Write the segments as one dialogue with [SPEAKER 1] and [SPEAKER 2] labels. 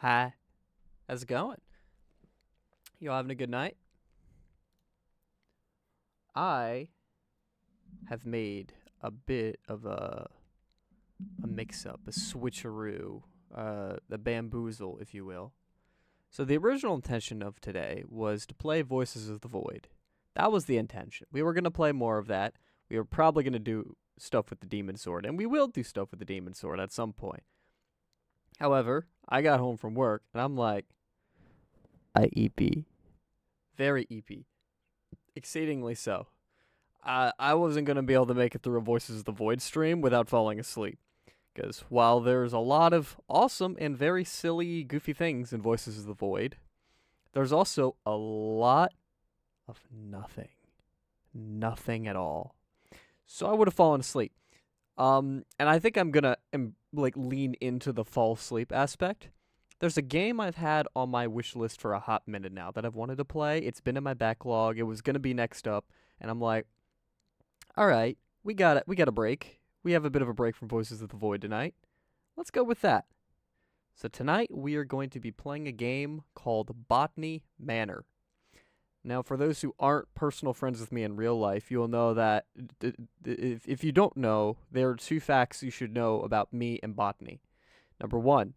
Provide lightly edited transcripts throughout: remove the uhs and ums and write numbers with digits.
[SPEAKER 1] Hi. How's it going? You all having a good night? I have made a bit of a mix-up, a switcheroo, a bamboozle, if you will. So the original intention of today was to play Voices of the Void. That was the intention. We were going to play more of that. We were probably going to do stuff with the Demon Sword, and we will do stuff with the Demon Sword at some point. However, I got home from work, and I'm like, I EP. Very EP. Exceedingly so. I wasn't going to be able to make it through a Voices of the Void stream without falling asleep. Because while there's a lot of awesome and very silly, goofy things in Voices of the Void, there's also a lot of nothing. Nothing at all. So I would have fallen asleep. And I think I'm going to lean into the fall asleep aspect. There's a game I've had on my wish list for a hot minute now that I've wanted to play. It's been in my backlog. It was going to be next up. And I'm like, all right, we got a break. We have a bit of a break from Voices of the Void tonight. Let's go with that. So tonight we are going to be playing a game called Botany Manor. Now, for those who aren't personal friends with me in real life, you'll know that if you don't know, there are two facts you should know about me and botany. Number one,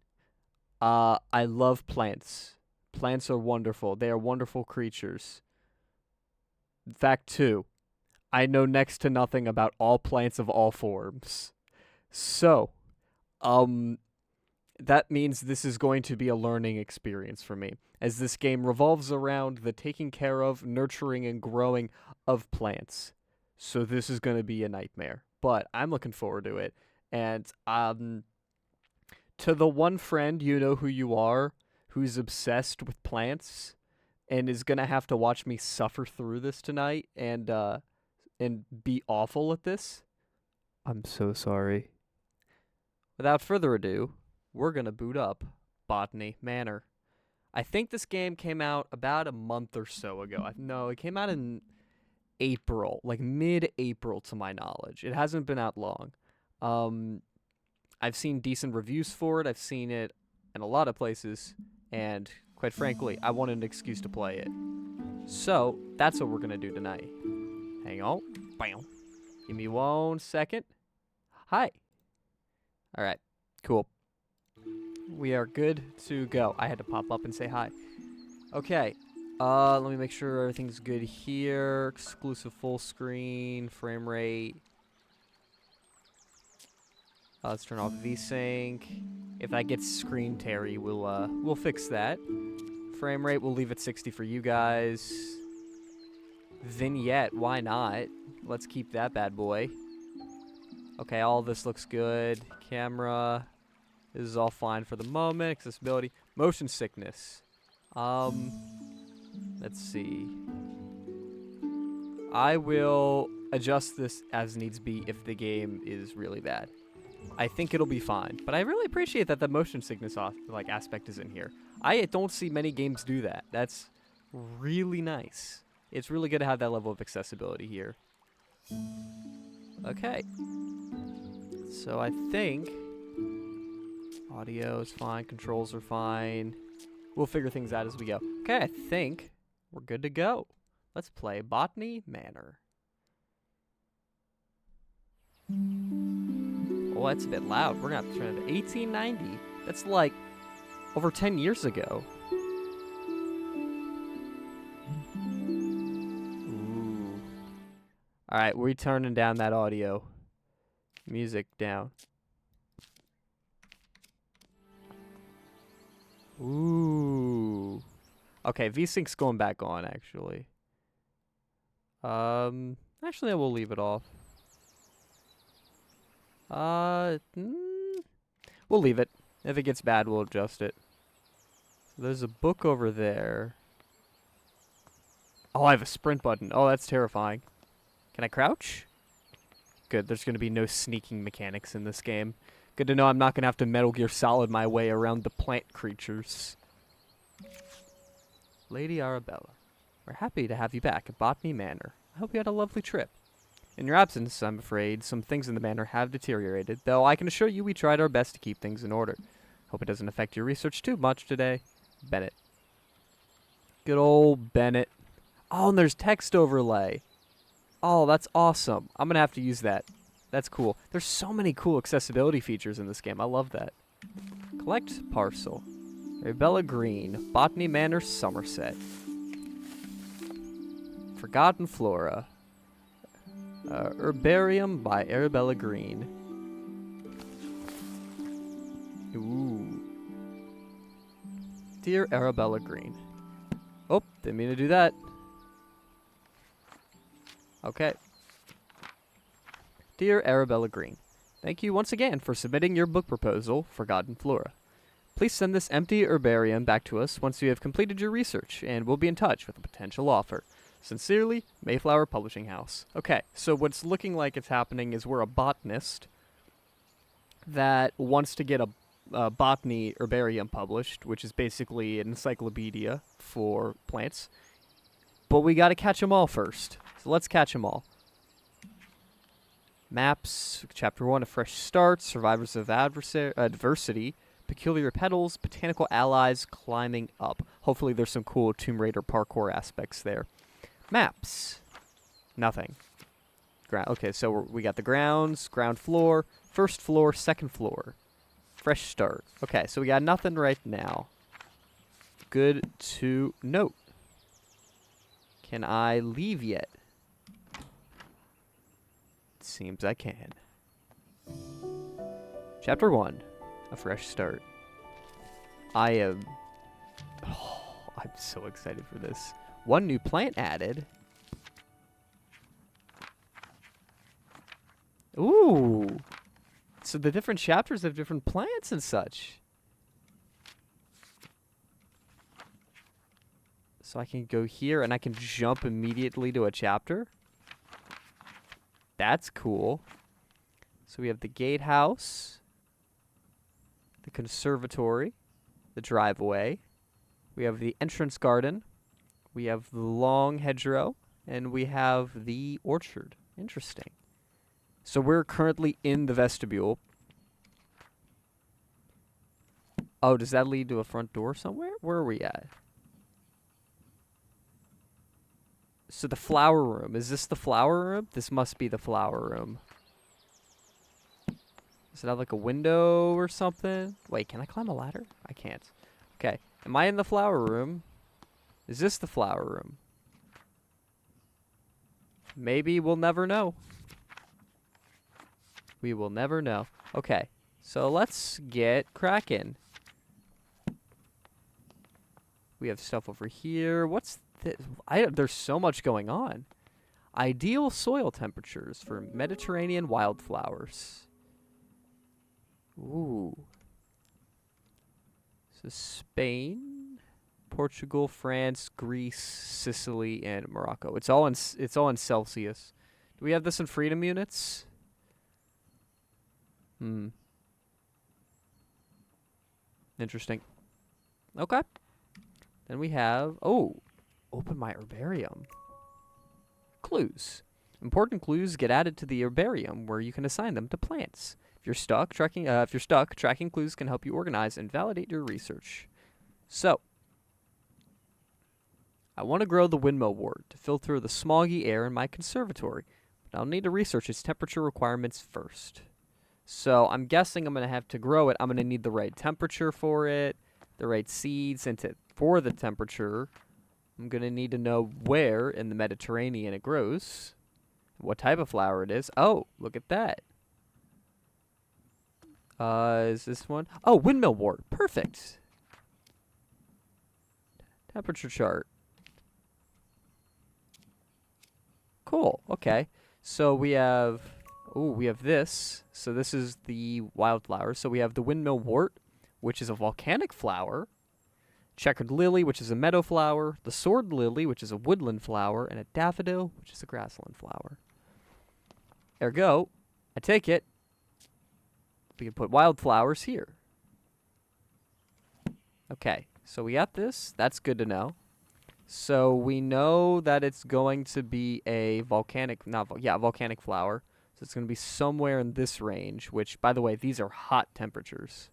[SPEAKER 1] I love plants. Plants are wonderful. They are wonderful creatures. Fact two, I know next to nothing about all plants of all forms. So, that means this is going to be a learning experience for me, as this game revolves around the taking care of, nurturing, and growing of plants. So this is going to be a nightmare, but I'm looking forward to it. And to the one friend, you know who you are, who's obsessed with plants and is going to have to watch me suffer through this tonight and be awful at this, I'm so sorry. Without further ado, we're going to boot up Botany Manor. I think this game came out about a month or so ago. No, it came out in April, like mid-April to my knowledge. It hasn't been out long. I've seen decent reviews for it. I've seen it in a lot of places. And quite frankly, I wanted an excuse to play it. So that's what we're going to do tonight. Hang on. Bam. Give me 1 second. Hi. All right. Cool. We are good to go. I had to pop up and say hi. Okay. Let me make sure everything's good here. Exclusive full screen, frame rate. Let's turn off VSync. If that gets screen Terry, we'll fix that. Frame rate, we'll leave it 60 for you guys. Vignette, why not? Let's keep that bad boy. Okay, all this looks good. Camera. This is all fine for the moment. Accessibility. Motion sickness. Let's see. I will adjust this as needs be if the game is really bad. I think it'll be fine. But I really appreciate that the motion sickness aspect is in here. I don't see many games do that. That's really nice. It's really good to have that level of accessibility here. Okay. So I think audio is fine, controls are fine. We'll figure things out as we go. Okay, I think we're good to go. Let's play Botany Manor. Oh, that's a bit loud. We're going to have to turn it to 1890. That's like over 10 years ago. Ooh. All right, we're turning down that audio. Music down. Ooh. Okay, VSync's going back on, actually. Actually, I will leave it off. We'll leave it. If it gets bad, we'll adjust it. So there's a book over there. Oh, I have a sprint button. Oh, that's terrifying. Can I crouch? Good, there's going to be no sneaking mechanics in this game. Good to know I'm not going to have to Metal Gear Solid my way around the plant creatures. Lady Arabella, we're happy to have you back at Botany Manor. I hope you had a lovely trip. In your absence, I'm afraid, some things in the manor have deteriorated, though I can assure you we tried our best to keep things in order. Hope it doesn't affect your research too much today. Bennett. Good old Bennett. Oh, and there's text overlay. Oh, that's awesome. I'm going to have to use that. That's cool. There's so many cool accessibility features in this game. I love that. Collect parcel. Arabella Green. Botany Manor, Somerset. Forgotten Flora. Herbarium by Arabella Green. Ooh. Dear Arabella Green. Oh, didn't mean to do that. Okay. Dear Arabella Green, thank you once again for submitting your book proposal, Forgotten Flora. Please send this empty herbarium back to us once you have completed your research, and we'll be in touch with a potential offer. Sincerely, Mayflower Publishing House. Okay, so what's looking like it's happening is we're a botanist that wants to get a botany herbarium published, which is basically an encyclopedia for plants. But we got to catch them all first. So let's catch them all. Maps, Chapter 1, A Fresh Start, Survivors of Adversity, Peculiar Petals, Botanical Allies, Climbing Up. Hopefully there's some cool Tomb Raider parkour aspects there. Maps. Nothing. Okay, so we got the grounds, ground floor, first floor, second floor. Fresh start. Okay, so we got nothing right now. Good to note. Can I leave yet? It seems I can. Chapter 1. A fresh start. I'm so excited for this. One new plant added. Ooh. So the different chapters have different plants and such. So I can go here and I can jump immediately to a chapter. That's cool. So we have the gatehouse, the conservatory, the driveway. We have the entrance garden. We have the long hedgerow. And we have the orchard. Interesting. So we're currently in the vestibule. Oh, does that lead to a front door somewhere? Where are we at? So the flower room. Is this the flower room? This must be the flower room. Does it have like a window or something? Wait, can I climb a ladder? I can't. Okay. Am I in the flower room? Is this the flower room? Maybe we'll never know. We will never know. Okay. So let's get cracking. We have stuff over here. What's this? There's so much going on. Ideal soil temperatures for Mediterranean wildflowers. Ooh. So Spain, Portugal, France, Greece, Sicily, and Morocco. It's all in Celsius. Do we have this in freedom units? Interesting. Okay. Then we have, open my herbarium. Clues. Important clues get added to the herbarium where you can assign them to plants. If you're stuck, tracking clues can help you organize and validate your research. So, I want to grow the windmillwort to filter the smoggy air in my conservatory, but I'll need to research its temperature requirements first. So, I'm guessing I'm going to have to grow it. I'm going to need the right temperature for it, the right seeds, and for the temperature, I'm going to need to know where in the Mediterranean it grows, what type of flower it is. Oh, look at that. Is this one? Oh, windmillwort. Perfect. Temperature chart. Cool. Okay. So we have this. So this is the wildflower. So we have the windmillwort, which is a volcanic flower. Checkered lily, which is a meadow flower. The sword lily, which is a woodland flower. And a daffodil, which is a grassland flower. Ergo, I take it. We can put wildflowers here. Okay, so we got this. That's good to know. So we know that it's going to be a volcanic flower. So it's going to be somewhere in this range, which, by the way, these are hot temperatures.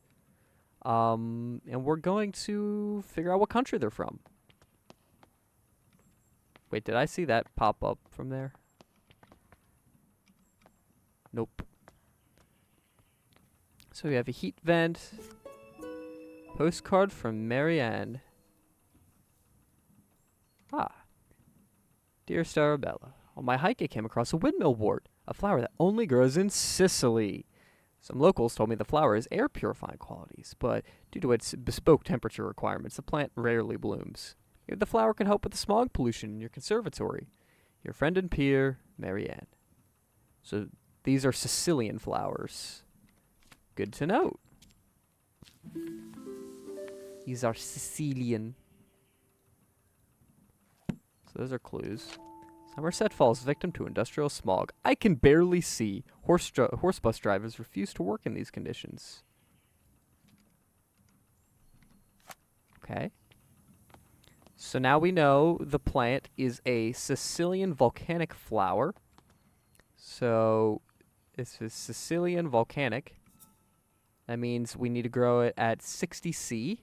[SPEAKER 1] And we're going to figure out what country they're from. Wait, did I see that pop up from there? Nope. So we have a heat vent. Postcard from Marianne. Ah. Dear Starabella, on my hike I came across a windmill wort, a flower that only grows in Sicily. Some locals told me the flower has air purifying qualities, but due to its bespoke temperature requirements, the plant rarely blooms. Maybe the flower can help with the smog pollution in your conservatory. Your friend and peer, Marianne. So these are Sicilian flowers. Good to note. These are Sicilian. So those are clues. Somerset falls victim to industrial smog. I can barely see. Horse bus drivers refuse to work in these conditions. Okay. So now we know the plant is a Sicilian volcanic flower. So this is Sicilian volcanic. That means we need to grow it at 60 C.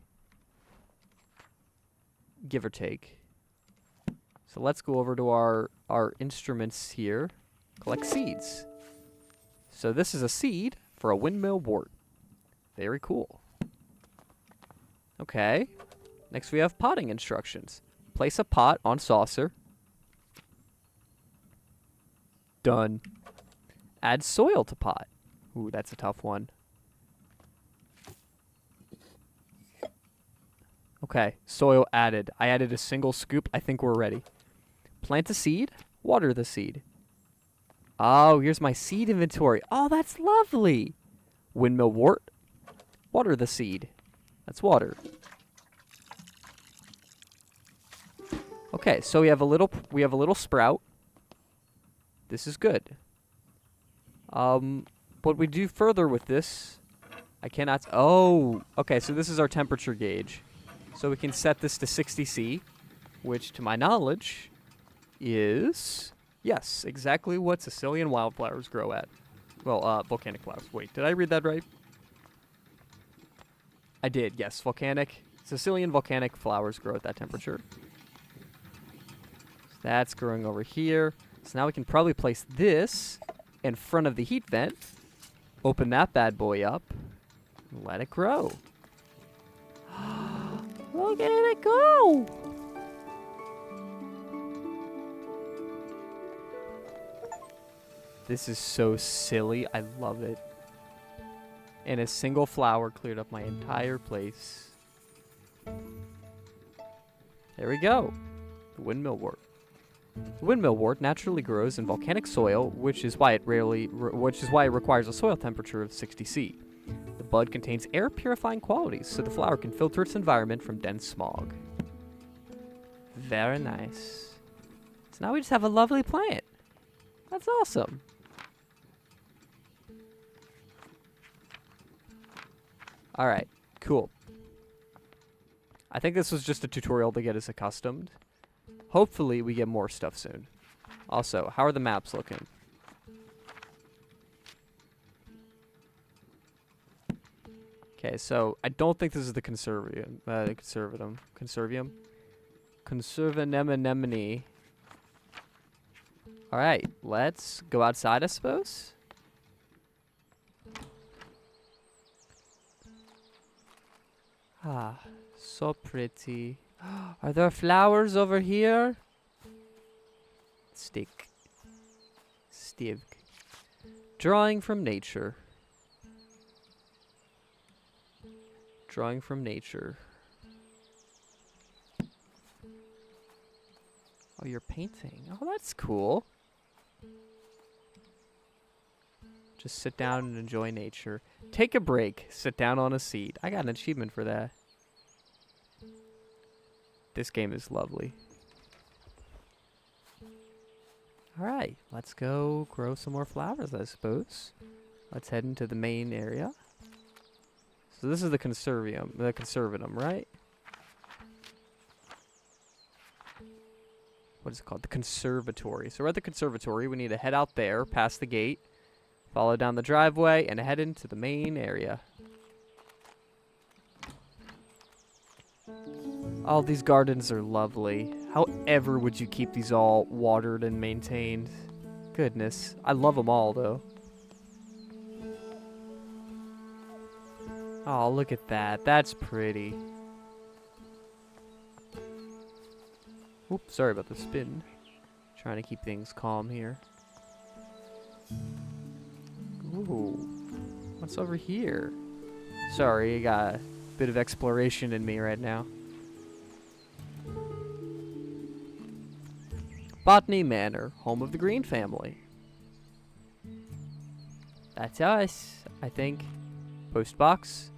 [SPEAKER 1] Give or take. So let's go over to our instruments here. Collect seeds. So this is a seed for a windmill wort. Very cool. Okay. Next we have potting instructions. Place a pot on saucer. Done. Add soil to pot. Ooh, that's a tough one. Okay, soil added. I added a single scoop. I think we're ready. Plant a seed. Water the seed. Oh, here's my seed inventory. Oh, that's lovely. Windmill wort. Water the seed. That's water. Okay, so we have a little sprout. This is good. What we do further with this, I cannot. Oh, okay. So this is our temperature gauge. So we can set this to 60 C, which, to my knowledge, is yes, exactly what Sicilian wildflowers grow at. Well, volcanic flowers. Wait, did I read that right? I did. Yes, Sicilian volcanic flowers grow at that temperature. That's growing over here. So now we can probably place this in front of the heat vent. Open that bad boy up. And let it grow. Look at it go! This is so silly. I love it. And a single flower cleared up my entire place. There we go. The windmill wort. The windmill wort naturally grows in volcanic soil, which is why it requires a soil temperature of 60 C. The bud contains air purifying qualities, so the flower can filter its environment from dense smog. Very nice. So now we just have a lovely plant. That's awesome. Alright, cool. I think this was just a tutorial to get us accustomed. Hopefully we get more stuff soon. Also, how are the maps looking? Okay, so I don't think this is the conservium. Conservanemone. Alright, let's go outside, I suppose. Ah, so pretty. Are there flowers over here? Stig. Drawing from nature. Drawing from nature. Oh, you're painting. Oh, that's cool. Just sit down and enjoy nature. Take a break. Sit down on a seat. I got an achievement for that. This game is lovely. Alright, let's go grow some more flowers, I suppose. Let's head into the main area. So this is the conservatum, right? What is it called? The conservatory. So we're at the conservatory. We need to head out there, past the gate, follow down the driveway, and head into the main area. All these gardens are lovely. However would you keep these all watered and maintained? Goodness. I love them all, though. Oh, look at that. That's pretty. Oops, sorry about the spin. Trying to keep things calm here. Ooh. What's over here? Sorry, I got a bit of exploration in me right now. Botany Manor, home of the Green family. That's us, I think. Post box.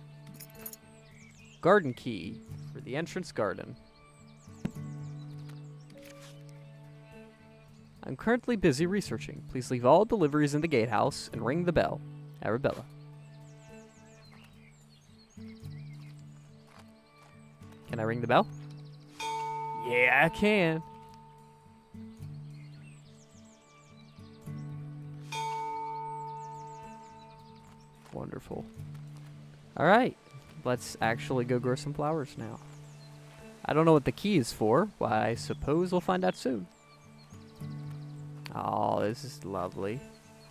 [SPEAKER 1] Garden key for the entrance garden. I'm currently busy researching. Please leave all deliveries in the gatehouse and ring the bell. Arabella. Can I ring the bell? Yeah, I can. Wonderful. All right. Let's actually go grow some flowers now. I don't know what the key is for, but I suppose we'll find out soon. Oh, this is lovely.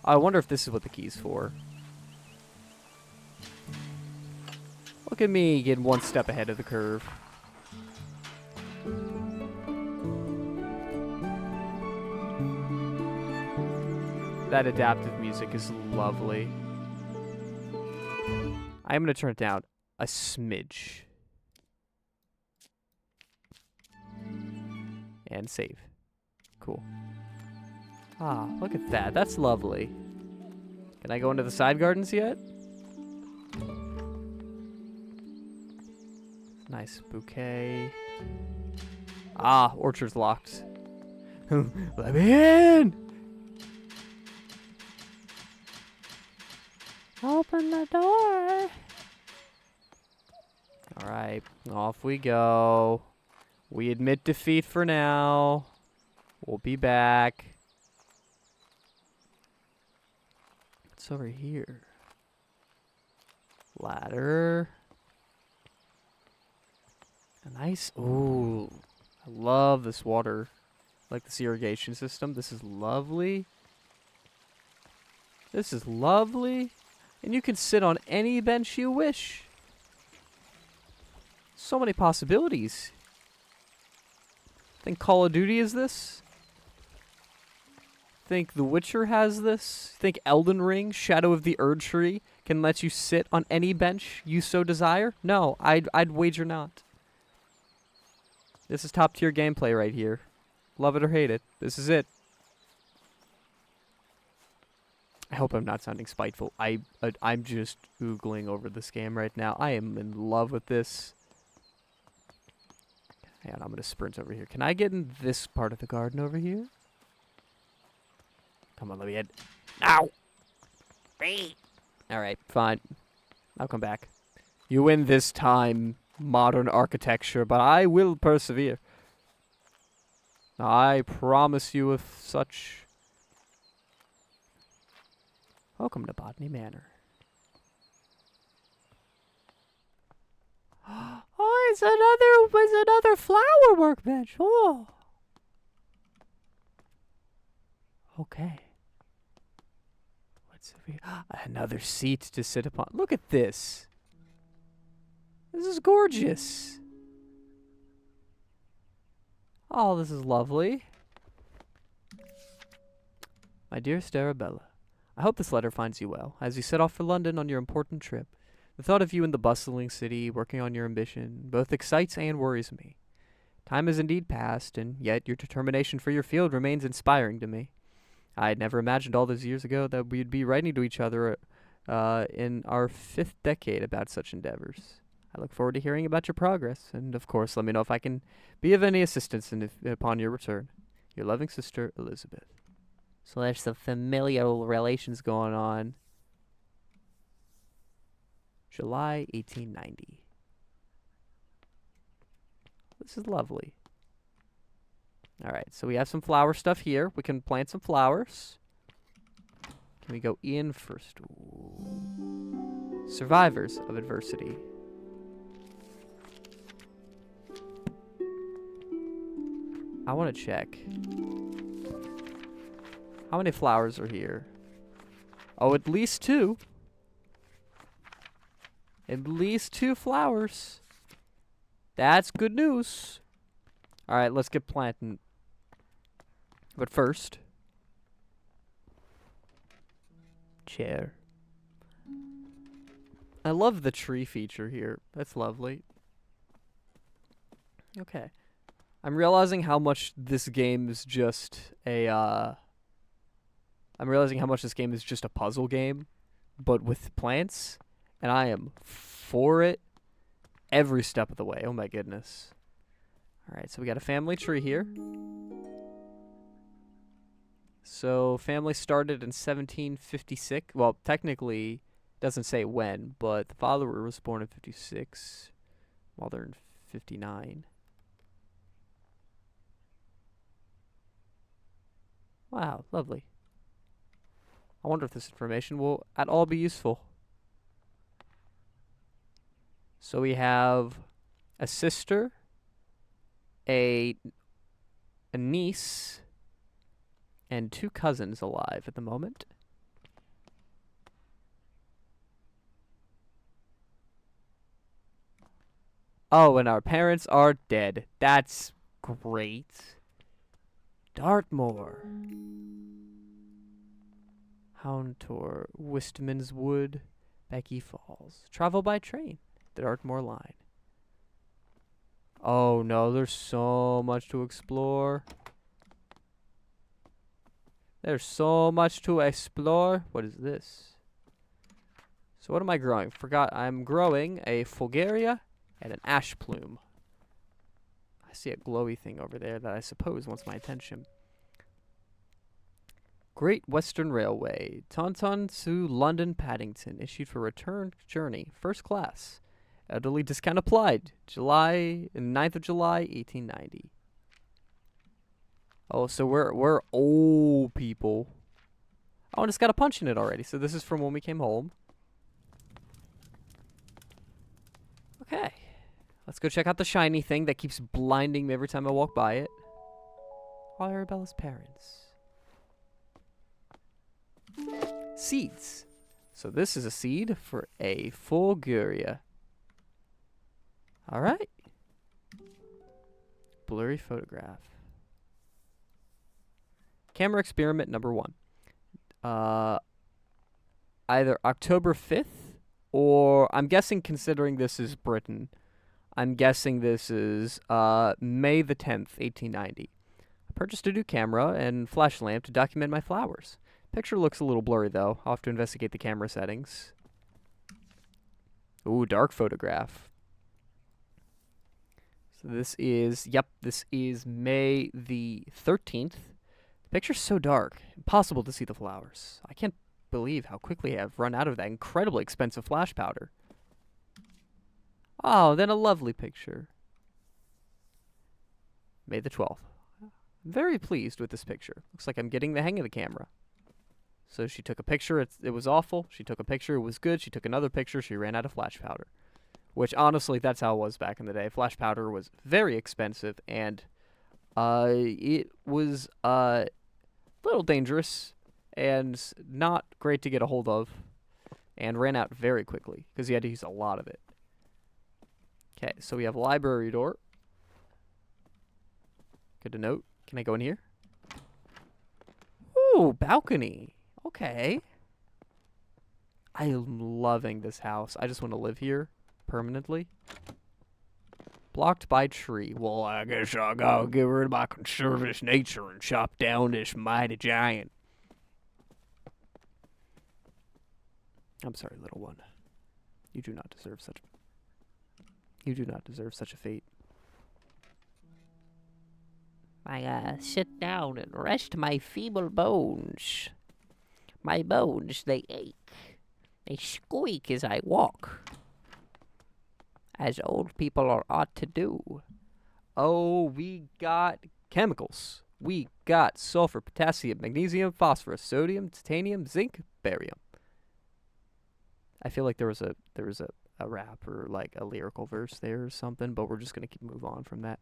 [SPEAKER 1] I wonder if this is what the key's for. Look at me getting one step ahead of the curve. That adaptive music is lovely. I'm going to turn it down a smidge. And save. Cool. Ah, look at that. That's lovely. Can I go into the side gardens yet? Nice bouquet. Ah, orchard's locked. Let me in! Open the door. Alright, off we go. We admit defeat for now. We'll be back. What's over here? Ladder. A nice... Ooh. I love this water. I like this irrigation system. This is lovely. This is lovely. And you can sit on any bench you wish. So many possibilities. Think Call of Duty is this? Think The Witcher has this? Think Elden Ring, Shadow of the Erd Tree, can let you sit on any bench you so desire? No, I'd wager not. This is top tier gameplay right here. Love it or hate it. This is it. I hope I'm not sounding spiteful. I'm just oogling over this game right now. I am in love with this. And I'm going to sprint over here. Can I get in this part of the garden over here? Come on, let me in. Ow! Alright, fine. I'll come back. You win this time, modern architecture, but I will persevere. I promise you with such... Welcome to Botany Manor. Oh, it's another flower workbench. Oh. Okay. What's over here? Another seat to sit upon. Look at this. This is gorgeous. Oh, this is lovely. My dearest Arabella, I hope this letter finds you well, as you set off for London on your important trip. The thought of you in the bustling city, working on your ambition, both excites and worries me. Time has indeed passed, and yet your determination for your field remains inspiring to me. I had never imagined all those years ago that we'd be writing to each other in our 5th decade about such endeavors. I look forward to hearing about your progress, and of course let me know if I can be of any assistance upon your return. Your loving sister, Elizabeth. So there's some familial relations going on. July 1890. This is lovely. Alright, so we have some flower stuff here. We can plant some flowers. Can we go in first? Ooh. Survivors of adversity. I want to check. How many flowers are here? Oh, at least 2. At least 2 flowers. That's good news. Alright, let's get planting. But first... chair. I love the tree feature here. That's lovely. Okay. I'm realizing how much this game is just a, I'm realizing how much this game is just a puzzle game, but with plants, and I am for it every step of the way. Oh my goodness. Alright, so we got a family tree here. So, family started in 1756. Well, technically, it doesn't say when, but the father was born in 56, mother in 59. Wow, lovely. I wonder if this information will at all be useful. So we have a sister, a niece, and 2 cousins alive at the moment. Oh, and our parents are dead. That's great. Dartmoor. Hound Tour, Wistman's Wood, Becky Falls. Travel by train, the Dartmoor line. Oh no, there's so much to explore. There's so much to explore. What is this? So what am I growing? Forgot I'm growing a Fulgaria and an ash plume. I see a glowy thing over there that I suppose wants my attention. Great Western Railway, Taunton to London Paddington, issued for return journey, first class. Elderly discount applied. 9th of July, 1890. Oh, so we're old people. Oh, and it's got a punch in it already. So this is from when we came home. Okay. Let's go check out the shiny thing that keeps blinding me every time I walk by it. All Arabella's parents. Seeds. So this is a seed for a Fulguria. Alright. Blurry photograph. Camera experiment number 1. Either October 5th or, I'm guessing considering this is Britain, I'm guessing this is May the 10th, 1890. I purchased a new camera and flash lamp to document my flowers. Picture looks a little blurry though. I'll have to investigate the camera settings. Ooh, dark photograph. So this is May the 13th. The picture's so dark, impossible to see the flowers. I can't believe how quickly I've run out of that incredibly expensive flash powder. Oh, then a lovely picture. May the 12th. I'm very pleased with this picture. Looks like I'm getting the hang of the camera. So she took a picture, it was awful. She took a picture, it was good. She took another picture, she ran out of flash powder. Which, honestly, that's how it was back in the day. Flash powder was very expensive, and it was a little dangerous and not great to get a hold of, and ran out very quickly, because you had to use a lot of it. Okay, so we have a library door. Good to note. Can I go in here? Ooh, balcony. Okay. I am loving this house. I just want to live here permanently. Blocked by tree. Well, I guess I gotta get rid of my conservative nature and chop down this mighty giant. I'm sorry, little one. You do not deserve such... You do not deserve such a fate.
[SPEAKER 2] I sit down and rest my feeble bones. My bones, they ache. They squeak as I walk. As old people are ought to do.
[SPEAKER 1] Oh, we got chemicals. We got sulfur, potassium, magnesium, phosphorus, sodium, titanium, zinc, barium. I feel like there was a a rap or like a lyrical verse there or something, but we're just gonna move on from that.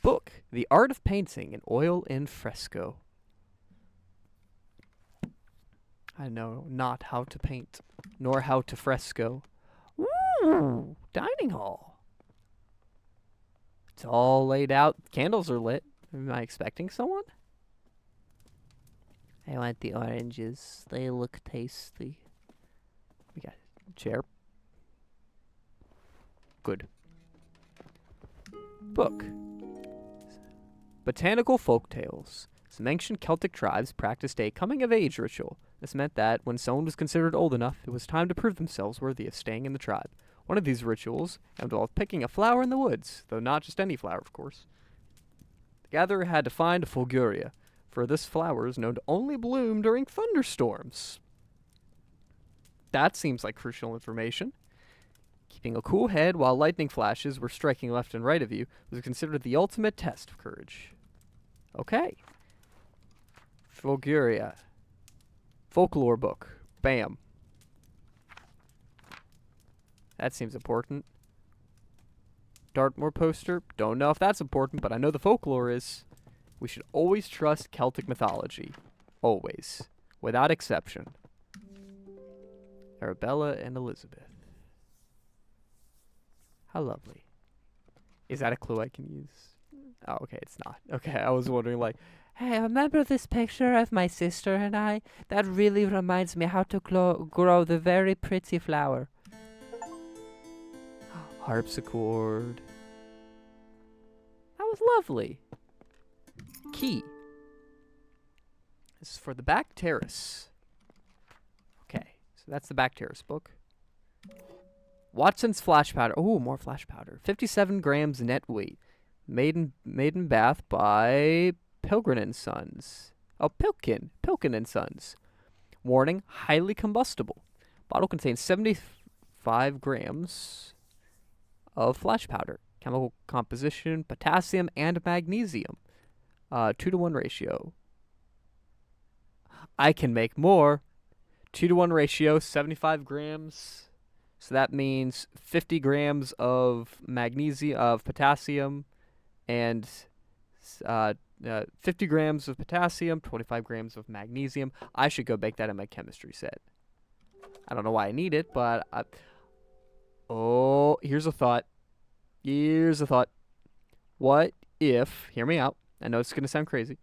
[SPEAKER 1] Book: The Art of Painting in Oil and Fresco. I know not how to paint, nor how to fresco. Ooh, dining hall. It's all laid out. Candles are lit. Am I expecting someone?
[SPEAKER 2] I want the oranges. They look tasty.
[SPEAKER 1] We got a chair. Good. Book: Botanical Folk Tales. Some ancient Celtic tribes practiced a coming-of-age ritual. This meant that when someone was considered old enough, it was time to prove themselves worthy of staying in the tribe. One of these rituals involved picking a flower in the woods, though not just any flower, of course. The gatherer had to find a fulguria, for this flower is known to only bloom during thunderstorms. That seems like crucial information. Keeping a cool head while lightning flashes were striking left and right of you was considered the ultimate test of courage. Okay. Fulguria. Folklore book. Bam. That seems important. Dartmoor poster. Don't know if that's important, but I know the folklore is. We should always trust Celtic mythology. Always. Without exception. Arabella and Elizabeth. How lovely. Is that a clue I can use? Oh, okay, it's not. Okay, I was wondering, like,
[SPEAKER 2] Hey, remember this picture of my sister and I? That really reminds me how to grow the very pretty flower.
[SPEAKER 1] harpsichord. That was lovely. Key. This is for the back terrace. Okay, so that's the back terrace book. Watson's flash powder. Oh, more flash powder. 57 grams net weight. Made in Bath by Pilgrim and Sons. Oh, Pilkin and Sons. Warning: highly combustible. Bottle contains 75 grams of flash powder. Chemical composition: potassium and magnesium. 2-to-1 ratio. I can make more. 2-to-1 ratio, 75 grams. So that means 50 grams of magnesium, of potassium, and 50 grams of potassium, 25 grams of magnesium. I should go bake that in my chemistry set. I don't know why I need it, but here's a thought. What if, hear me out, I know it's going to sound crazy.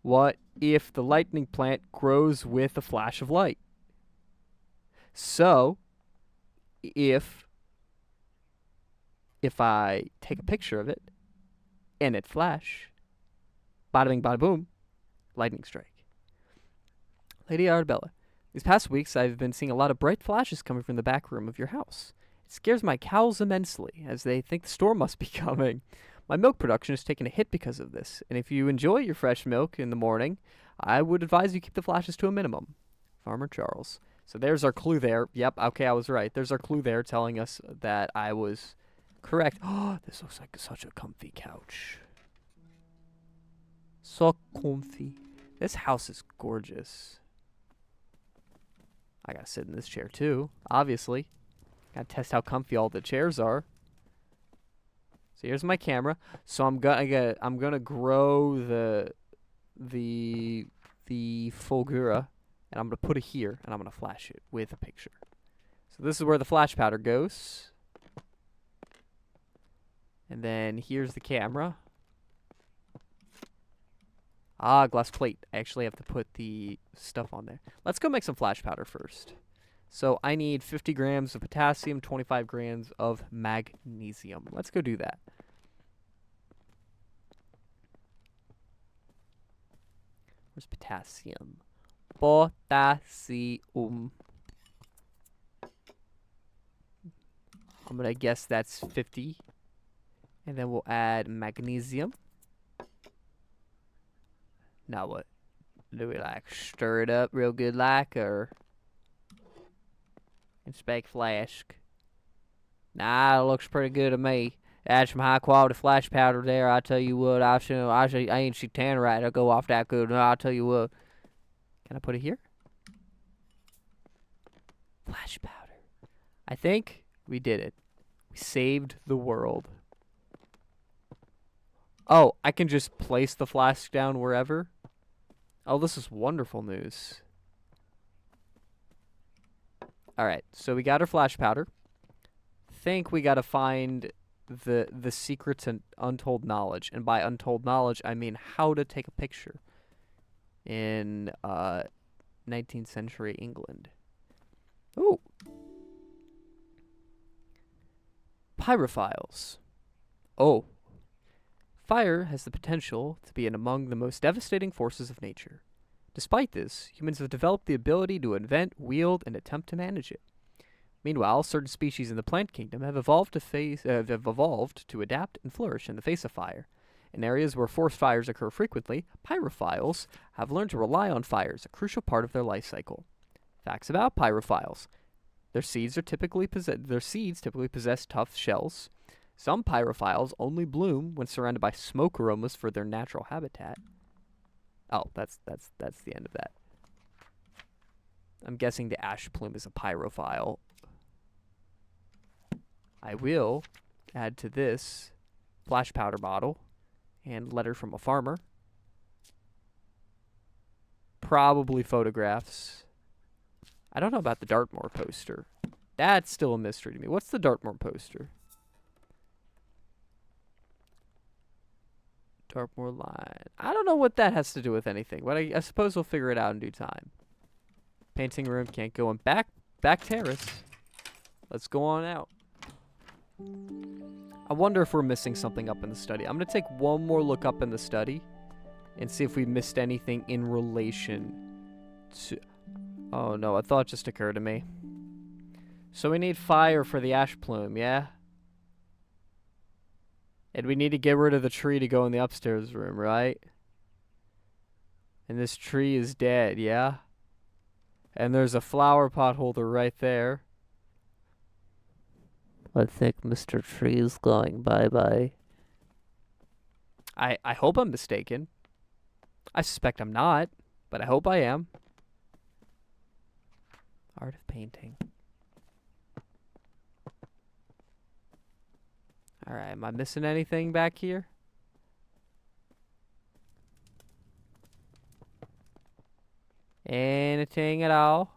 [SPEAKER 1] What if the lightning plant grows with a flash of light? So, if I take a picture of it and it flash, bada bing, bada boom, lightning strike. Lady Arabella, these past weeks I've been seeing a lot of bright flashes coming from the back room of your house. It scares my cows immensely, as they think the storm must be coming. My milk production has taken a hit because of this, and if you enjoy your fresh milk in the morning, I would advise you keep the flashes to a minimum. Farmer Charles. So there's our clue there. Yep, okay, I was right. There's our clue there telling us that I was correct. Oh, this looks like such a comfy couch. So comfy. This house is gorgeous. I gotta sit in this chair too, obviously. Gotta test how comfy all the chairs are. So here's my camera. So I'm gonna grow the fulgura, and I'm gonna put it here, and I'm gonna flash it with a picture. So this is where the flash powder goes. And then here's the camera. Ah, glass plate. I actually have to put the stuff on there. Let's go make some flash powder first. So I need 50 grams of potassium, 25 grams of magnesium. Let's go do that. Where's potassium? Potassium. I'm going to guess that's 50. And then we'll add magnesium. Now what? Do we like stir it up real good like, or inspect flask? Nah, it looks pretty good to me. Add some high quality flash powder there. I tell you what, I ain't see tannerite. I'll go off that good. No, I'll tell you what. Can I put it here? Flash powder. I think We did it. We saved the world. Oh, I can just place the flask down wherever? Oh, this is wonderful news. Alright, so we got our flash powder. Think we gotta find the secret to untold knowledge. And by untold knowledge, I mean how to take a picture in 19th century England. Ooh. Pyrophiles. Oh. Fire has the potential to be among the most devastating forces of nature. Despite this, humans have developed the ability to invent, wield, and attempt to manage it. Meanwhile, certain species in the plant kingdom have evolved to adapt and flourish in the face of fire. In areas where forest fires occur frequently, pyrophiles have learned to rely on fire as a crucial part of their life cycle. Facts about pyrophiles. Their seeds typically possess tough shells. Some pyrophiles only bloom when surrounded by smoke aromas for their natural habitat. Oh, that's the end of that. I'm guessing the ash plume is a pyrophile. I will add to this flash powder bottle and letter from a farmer. Probably photographs. I don't know about the Dartmoor poster. That's still a mystery to me. What's the Dartmoor poster? Dartmoor line. I don't know what that has to do with anything, but I suppose we'll figure it out in due time. Painting room can't go in back terrace. Let's go on out. I wonder if we're missing something up in the study. I'm going to take one more look up in the study and see if we missed anything in relation to... Oh no, a thought just occurred to me. So we need fire for the ash plume, yeah? And we need to get rid of the tree to go in the upstairs room, right? And this tree is dead, yeah? And there's a flower pot holder right there.
[SPEAKER 2] I think Mr. Tree's going bye-bye.
[SPEAKER 1] I hope I'm mistaken. I suspect I'm not, but I hope I am. Art of painting. Alright, am I missing anything back here? Anything at all?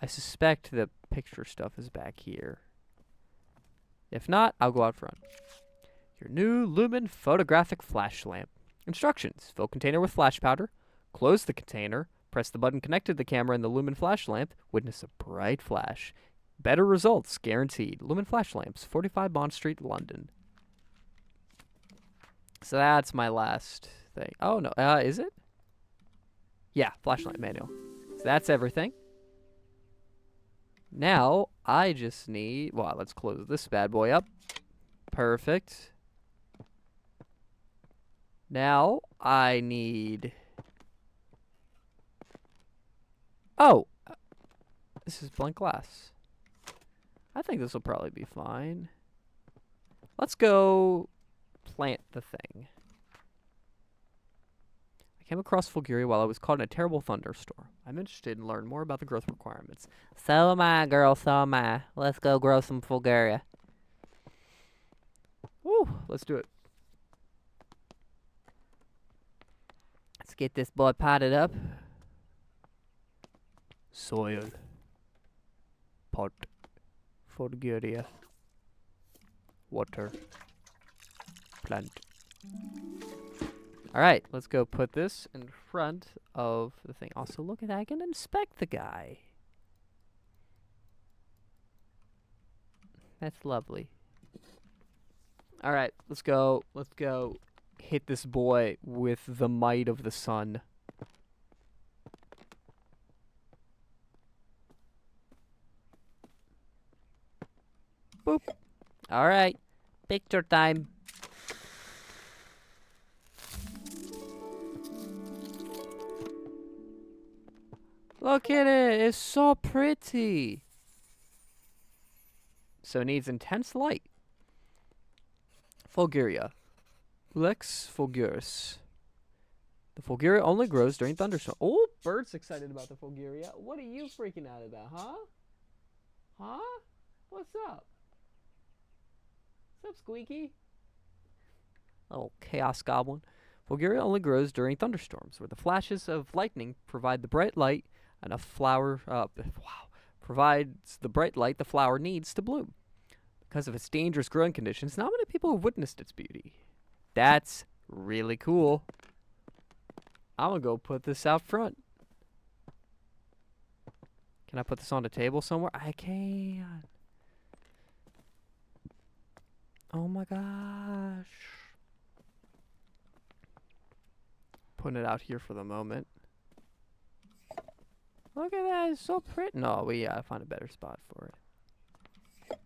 [SPEAKER 1] I suspect the picture stuff is back here. If not, I'll go out front. Your new Lumen photographic flash lamp. Instructions. Fill container with flash powder. Close the container. Press the button connected to the camera in the Lumen flash lamp. Witness a bright flash. Better results guaranteed. Lumen flash lamps, 45 Bond Street, London. So that's my last thing. Oh, no. Is it? Yeah, flashlight manual. So that's everything. Now, I just need... Well, let's close this bad boy up. Perfect. Now, I need... Oh! This is blank glass. I think this will probably be fine. Let's go plant the thing. I came across Fulguria while I was caught in a terrible thunderstorm. I'm interested in learning more about the growth requirements.
[SPEAKER 2] So am I, girl, so am I. Let's go grow some Fulguria.
[SPEAKER 1] Woo, let's do it.
[SPEAKER 2] Let's get this boy potted up.
[SPEAKER 1] Soil. Pot. Fulguria. Water. Plant. Alright, let's go put this in front of the thing. Also, look at that. I can inspect the guy. That's lovely. Alright, let's go. Let's go hit this boy with the might of the sun. Boop.
[SPEAKER 2] Alright, picture time.
[SPEAKER 1] Look at it. It's so pretty. So it needs intense light. Fulguria. Lex fulguris. The Fulguria only grows during thunderstorms. Oh, Bert's excited about the Fulguria. What are you freaking out about, huh? Huh? What's up? What's up, Squeaky? Little chaos goblin. Bulgaria only grows during thunderstorms, where the flashes of lightning provide the bright light and a flower provides the bright light the flower needs to bloom. Because of its dangerous growing conditions, not many people have witnessed its beauty. That's really cool. I'm gonna go put this out front. Can I put this on a table somewhere? I can. Oh my gosh. Putting it out here for the moment. Look at that, it's so pretty. No, we gotta find a better spot for it.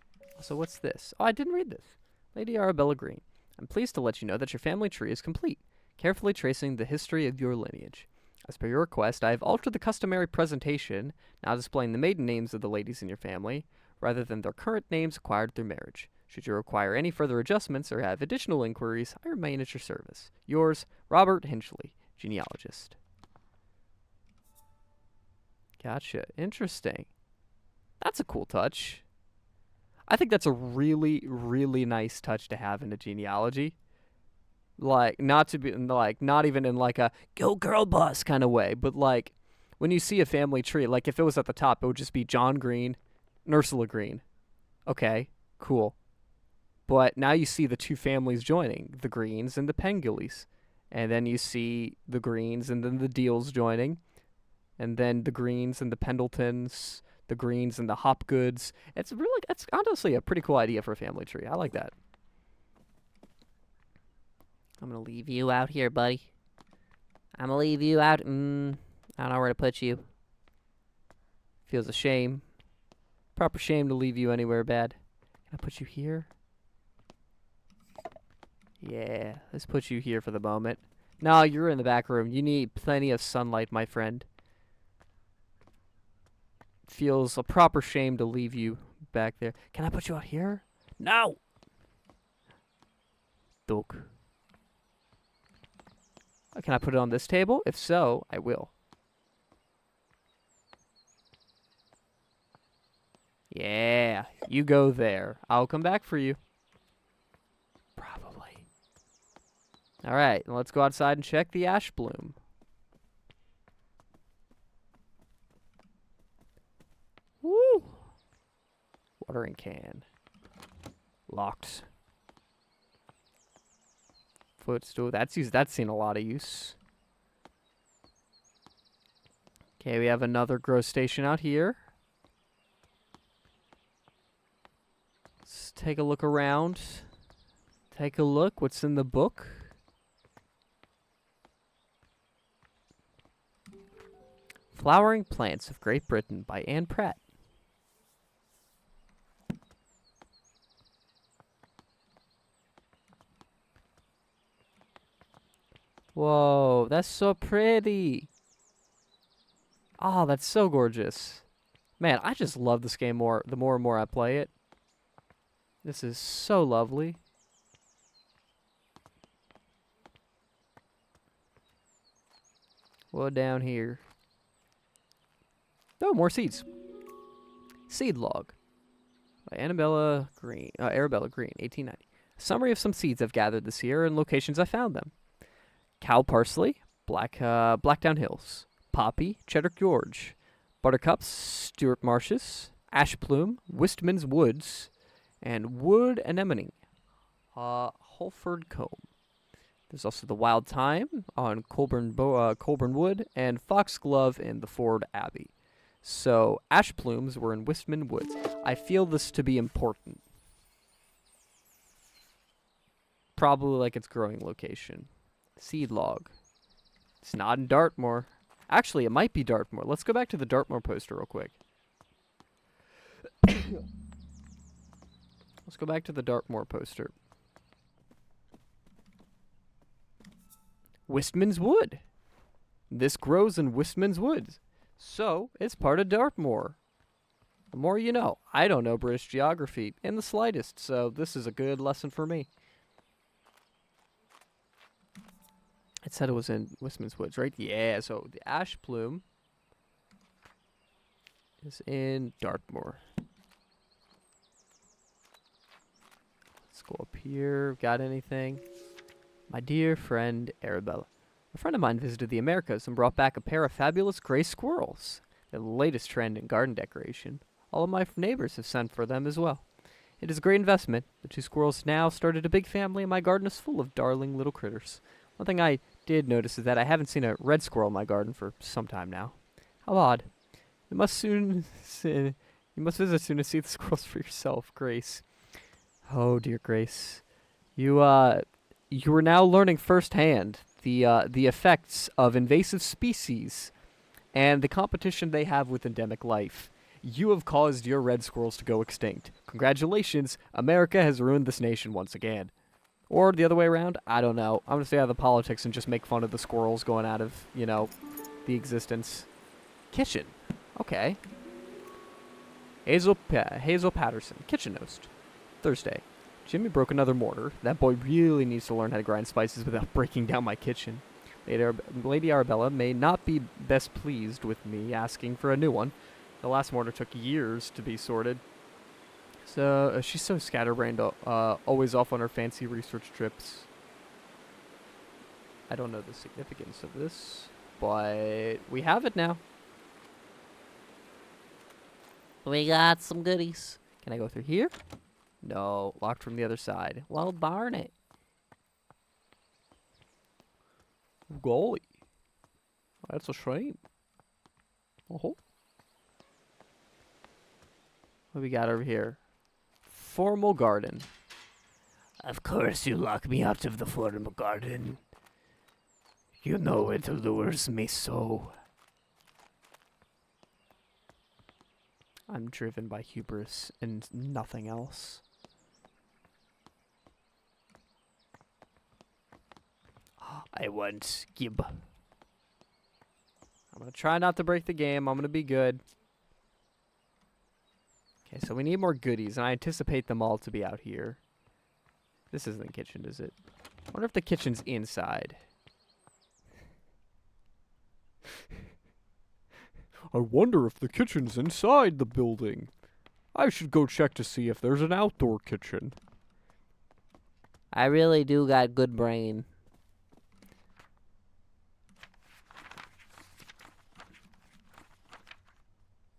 [SPEAKER 1] So what's this? Oh, I didn't read this. Lady Arabella Green, I'm pleased to let you know that your family tree is complete, carefully tracing the history of your lineage. As per your request, I have altered the customary presentation, now displaying the maiden names of the ladies in your family, rather than their current names acquired through marriage. Should you require any further adjustments or have additional inquiries, I remain at your service. Yours, Robert Hinchley, genealogist. Gotcha. Interesting. That's a cool touch. I think that's a really, really nice touch to have in a genealogy. Like, not to be, like, not even in, like, a go girl boss kind of way, but, like, when you see a family tree, like, if it was at the top, it would just be John Green and Ursula Green. Okay, cool. But now you see the two families joining, the Greens and the Pengillies. And then you see the Greens and then the Deals joining. And then the Greens and the Pendletons, the Greens and the Hopgoods. It's honestly a pretty cool idea for a family tree. I like that.
[SPEAKER 2] I'm gonna leave you out here, buddy. I'm gonna leave you out. I don't know where to put you.
[SPEAKER 1] Feels a shame. Proper shame to leave you anywhere bad. Can I put you here? Yeah, let's put you here for the moment. No, you're in the back room. You need plenty of sunlight, my friend. Feels a proper shame to leave you back there. Can I put you out here?
[SPEAKER 2] No!
[SPEAKER 1] Dog. Can I put it on this table? If so, I will. Yeah, you go there. I'll come back for you. Probably. All right, let's go outside and check the ash bloom. Woo! Watering can. Locked. Footstool. That's seen a lot of use. Okay, we have another grow station out here. Let's take a look around. Take a look. What's in the book? Flowering Plants of Great Britain by Anne Pratt. Whoa, that's so pretty. Oh, that's so gorgeous. Man, I just love this game the more and more I play it. This is so lovely. What down here? Oh, more seeds. Seed log by Arabella Green, 1890. Summary of some seeds I've gathered this year and locations I found them. Cow parsley, Blackdown Hills. Poppy, Cheddar Gorge. Buttercups, Stewart Marshes. Ash Plume, Wistman's Woods. And wood anemone, Holford Combe. There's also the Wild Thyme on Colburn Wood and Foxglove in the Ford Abbey. So ash plumes were in Wistman Woods. I feel this to be important. Probably like its growing location. Seed log. It's not in Dartmoor. Actually, it might be Dartmoor. Let's go back to the Dartmoor poster real quick. Let's go back to the Dartmoor poster. Wistman's Wood. This grows in Wistman's Woods. So, it's part of Dartmoor. The more you know. I don't know British geography in the slightest, so this is a good lesson for me. It said it was in Wistman's Woods, right? Yeah, so the ash plume is in Dartmoor. go up here. Got anything? My dear friend Arabella. A friend of mine visited the Americas and brought back a pair of fabulous gray squirrels. They're the latest trend in garden decoration. All of my neighbors have sent for them as well. It is a great investment. The two squirrels now started a big family, and my garden is full of darling little critters. One thing I did notice is that I haven't seen a red squirrel in my garden for some time now. How odd. You must visit soon to see the squirrels for yourself, Grace. Oh, dear Grace. You are now learning firsthand the effects of invasive species and the competition they have with endemic life. You have caused your red squirrels to go extinct. Congratulations, America has ruined this nation once again. Or the other way around, I don't know. I'm going to stay out of the politics and just make fun of the squirrels going out of, the existence. Kitchen. Okay. Hazel Patterson, kitchen host. Thursday. Jimmy broke another mortar. That boy really needs to learn how to grind spices without breaking down my kitchen. Lady Arabella may not be best pleased with me asking for a new one. The last mortar took years to be sorted. So she's so scatterbrained, always off on her fancy research trips. I don't know the significance of this, but we have it now.
[SPEAKER 2] We got some goodies.
[SPEAKER 1] Can I go through here? No, locked from the other side.
[SPEAKER 2] Well, darn it.
[SPEAKER 1] Golly. That's a shame. Oh. What we got over here? Formal garden.
[SPEAKER 2] Of course you lock me out of the formal garden. You know it allures me so.
[SPEAKER 1] I'm driven by hubris and nothing else.
[SPEAKER 2] I want Gib.
[SPEAKER 1] I'm going to try not to break the game. I'm going to be good. Okay, so we need more goodies, and I anticipate them all to be out here. This isn't the kitchen, is it? I wonder if the kitchen's inside. I wonder if the kitchen's inside the building. I should go check to see if there's an outdoor kitchen.
[SPEAKER 2] I really do got good brain.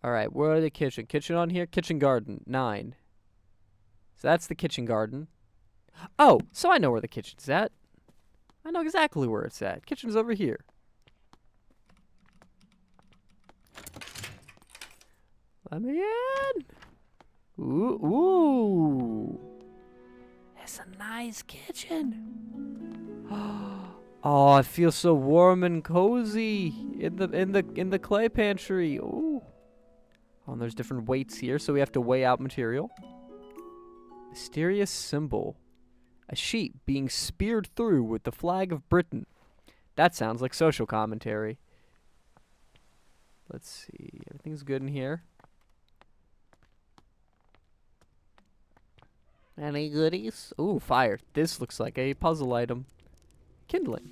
[SPEAKER 1] Alright, where are the kitchen? Kitchen on here? Kitchen garden. 9. So that's the kitchen garden. Oh, so I know where the kitchen's at. I know exactly where it's at. Kitchen's over here. Let me in. Ooh.
[SPEAKER 2] It's a nice kitchen.
[SPEAKER 1] Oh, it feels so warm and cozy in the clay pantry. Ooh. Oh, and there's different weights here, so we have to weigh out material. Mysterious symbol. A sheep being speared through with the flag of Britain. That sounds like social commentary. Let's see. Everything's good in here.
[SPEAKER 2] Any goodies?
[SPEAKER 1] Ooh, fire. This looks like a puzzle item. Kindling.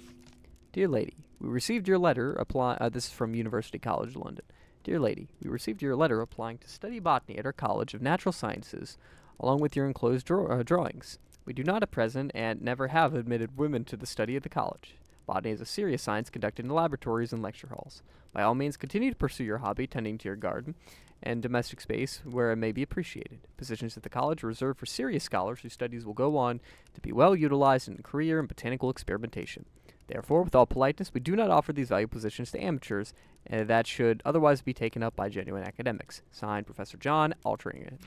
[SPEAKER 1] Dear lady, we received your letter this is from University College London. Dear lady, we received your letter applying to study botany at our College of Natural Sciences, along with your enclosed drawings. We do not at present and never have admitted women to the study of the college. Botany is a serious science conducted in laboratories and lecture halls. By all means, continue to pursue your hobby, tending to your garden and domestic space where it may be appreciated. Positions at the college are reserved for serious scholars whose studies will go on to be well utilized in a career in botanical experimentation. Therefore, with all politeness, we do not offer these valuable positions to amateurs that should otherwise be taken up by genuine academics. Signed, Professor John Altringham.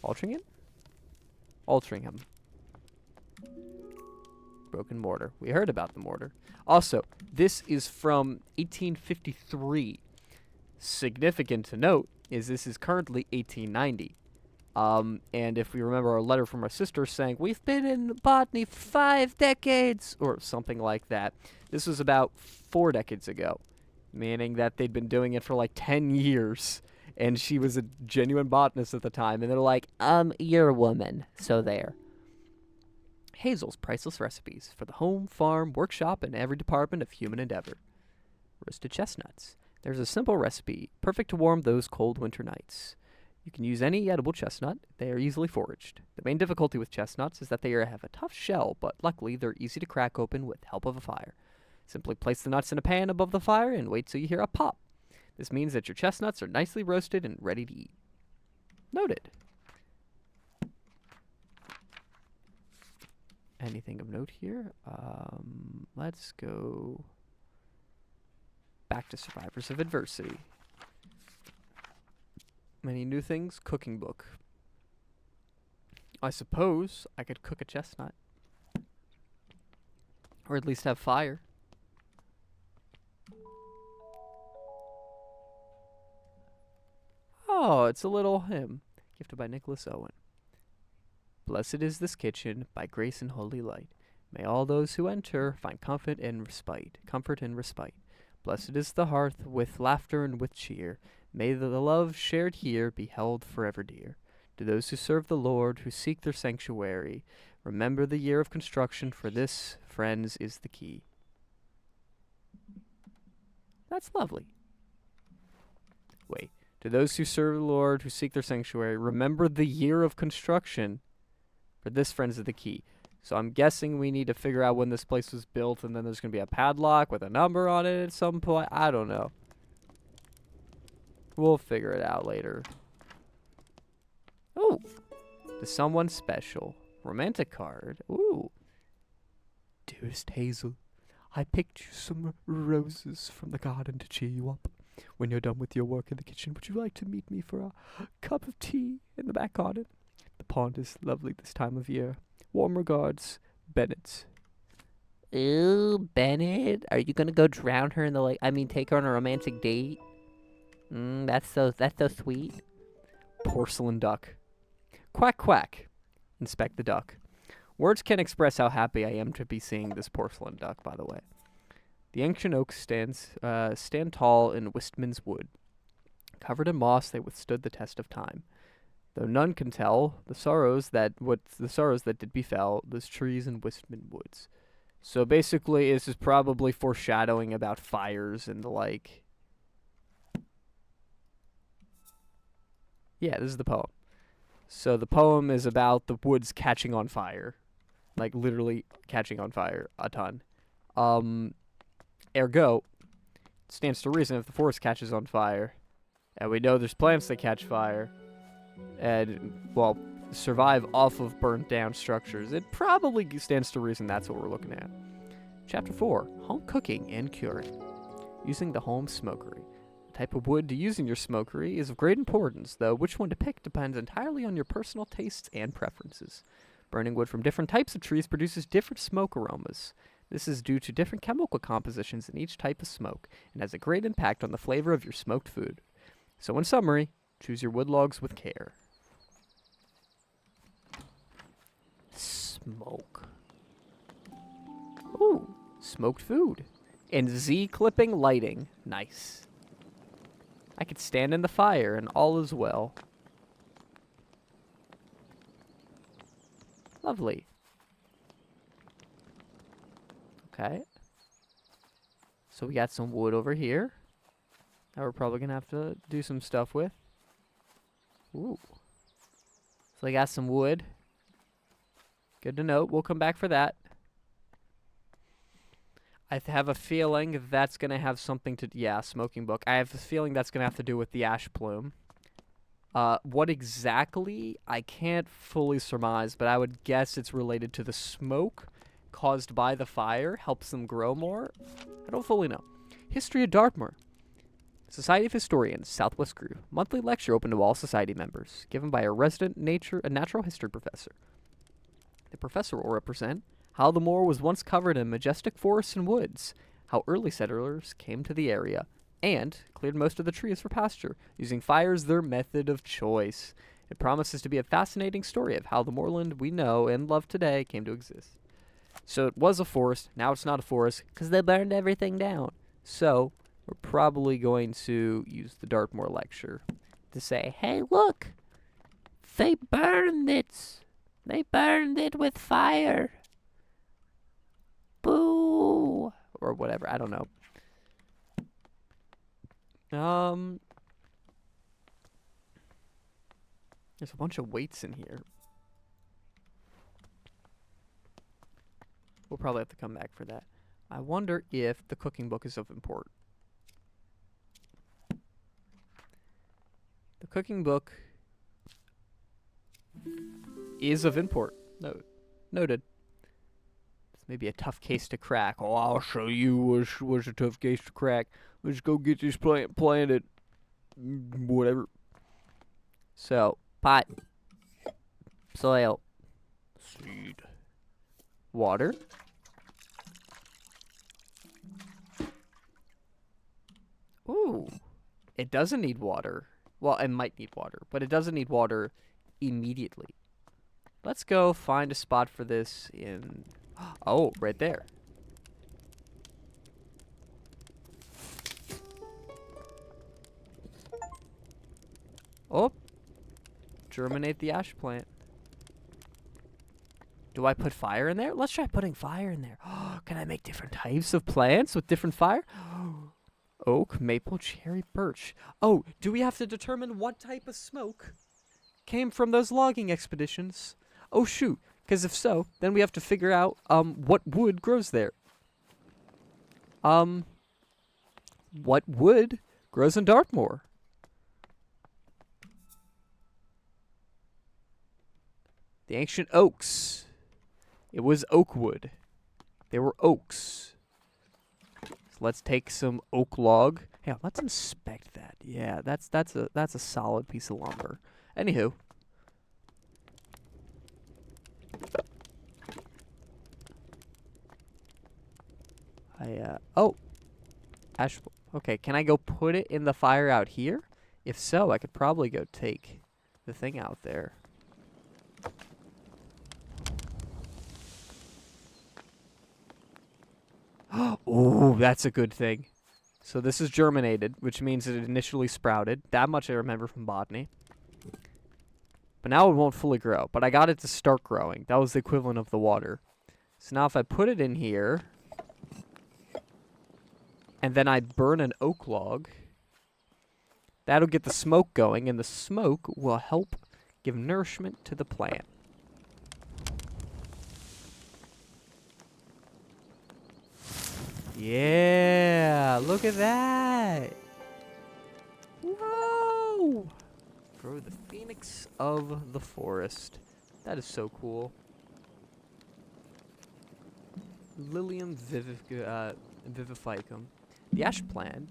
[SPEAKER 1] Altringham. Broken mortar. We heard about the mortar. Also, this is from 1853. Significant to note is this is currently 1890. And if we remember our letter from our sister saying, we've been in botany for 5 decades, or something like that. This was about 4 decades ago, meaning that they'd been doing it for like 10 years. And she was a genuine botanist at the time. And they're like, you're a woman. So there. Hazel's priceless recipes for the home, farm, workshop, and every department of human endeavor. Roasted chestnuts. There's a simple recipe, perfect to warm those cold winter nights. You can use any edible chestnut. They are easily foraged. The main difficulty with chestnuts is that they have a tough shell, but luckily they're easy to crack open with help of a fire. Simply place the nuts in a pan above the fire and wait till you hear a pop. This means that your chestnuts are nicely roasted and ready to eat. Noted. Anything of note here? Let's go back to Survivors of Adversity. Many new things. Cooking book. I suppose I could cook a chestnut. Or at least have fire. Oh, it's a little hymn. Gifted by Nicholas Owen. Blessed is this kitchen, by grace and holy light. May all those who enter find comfort and respite. Blessed is the hearth, with laughter and with cheer. May the love shared here be held forever dear. To those who serve the Lord, who seek their sanctuary, remember the year of construction, for this, friends, is the key. That's lovely. Wait. To those who serve the Lord, who seek their sanctuary, remember the year of construction, for this, friends, is the key. So I'm guessing we need to figure out when this place was built, and then there's going to be a padlock with a number on it at some point. I don't know. We'll figure it out later. Oh, to someone special. Romantic card. Ooh. Dearest Hazel, I picked you some roses from the garden to cheer you up. When you're done with your work in the kitchen, would you like to meet me for a cup of tea in the back garden? The pond is lovely this time of year. Warm regards, Bennett.
[SPEAKER 2] Ooh, Bennett, are you gonna go drown her in the lake? I mean, take her on a romantic date? That's so sweet.
[SPEAKER 1] Porcelain duck. Quack, quack. Inspect the duck. Words can't express how happy I am to be seeing this porcelain duck, by the way. The ancient oaks stand tall in Wistman's wood. Covered in moss, they withstood the test of time. Though none can tell the sorrows that did befell those trees in Wistman woods. So basically, this is probably foreshadowing about fires and the like. Yeah, this is the poem. So the poem is about the woods catching on fire. Like, literally catching on fire a ton. Ergo, it stands to reason if the forest catches on fire, and we know there's plants that catch fire, and, well, survive off of burnt down structures, it probably stands to reason that's what we're looking at. Chapter 4, Home Cooking and Curing. Using the home smokery. The type of wood to use in your smokery is of great importance, though which one to pick depends entirely on your personal tastes and preferences. Burning wood from different types of trees produces different smoke aromas. This is due to different chemical compositions in each type of smoke, and has a great impact on the flavor of your smoked food. So in summary, choose your wood logs with care.
[SPEAKER 2] Smoke.
[SPEAKER 1] Ooh, smoked food. And Z-clipping lighting. Nice. I could stand in the fire and all is well. Lovely. Okay. So we got some wood over here that we're probably going to have to do some stuff with. Ooh. So I got some wood. Good to know. We'll come back for that. I have a feeling that's going to have something to... Yeah, smoking book. I have a feeling that's going to have to do with the ash plume. What exactly, I can't fully surmise, but I would guess it's related to the smoke caused by the fire, helps them grow more. I don't fully know. History of Dartmoor. Society of Historians, Southwest Crew. Monthly lecture open to all society members, given by a resident natural history professor. The professor will represent how the moor was once covered in majestic forests and woods, how early settlers came to the area, and cleared most of the trees for pasture, using fire as their method of choice. It promises to be a fascinating story of how the moorland we know and love today came to exist. So it was a forest, now it's not a forest, because they burned everything down. So, we're probably going to use the Dartmoor lecture to say, hey, look, they burned it. They burned it with fire. Boo. Or whatever, I don't know. There's a bunch of weights in here. We'll probably have to come back for that. I wonder if the cooking book is of import. The cooking book is of import. Noted. This may be a tough case to crack. Oh, I'll show you what's a tough case to crack. Let's go get this plant planted. Whatever. So, pot, soil, seed, water. Ooh, it doesn't need water. Well, it might need water, but it doesn't need water immediately. Let's go find a spot for this in... Oh, right there. Oh, germinate the ash plant. Do I put fire in there? Let's try putting fire in there. Can I make different types of plants with different fire? Oak, maple, cherry, birch. Oh, do we have to determine what type of smoke came from those logging expeditions? Oh, shoot. Because if so, then we have to figure out what wood grows there. What wood grows in Dartmoor? The ancient oaks. It was oak wood. They were oaks. So let's take some oak log. Yeah, let's inspect that. Yeah, that's a solid piece of lumber. Anywho. Oh. Ash. Okay, can I go put it in the fire out here? If so, I could probably go take the thing out there. Oh, that's a good thing. So this is germinated, which means it initially sprouted. That much I remember from botany. But now it won't fully grow. But I got it to start growing. That was the equivalent of the water. So now if I put it in here, and then I burn an oak log, that'll get the smoke going, and the smoke will help give nourishment to the plant. Yeah, look at that. Whoa! Grow the phoenix of the forest. That is so cool. Lilium vivificum. The ash plume,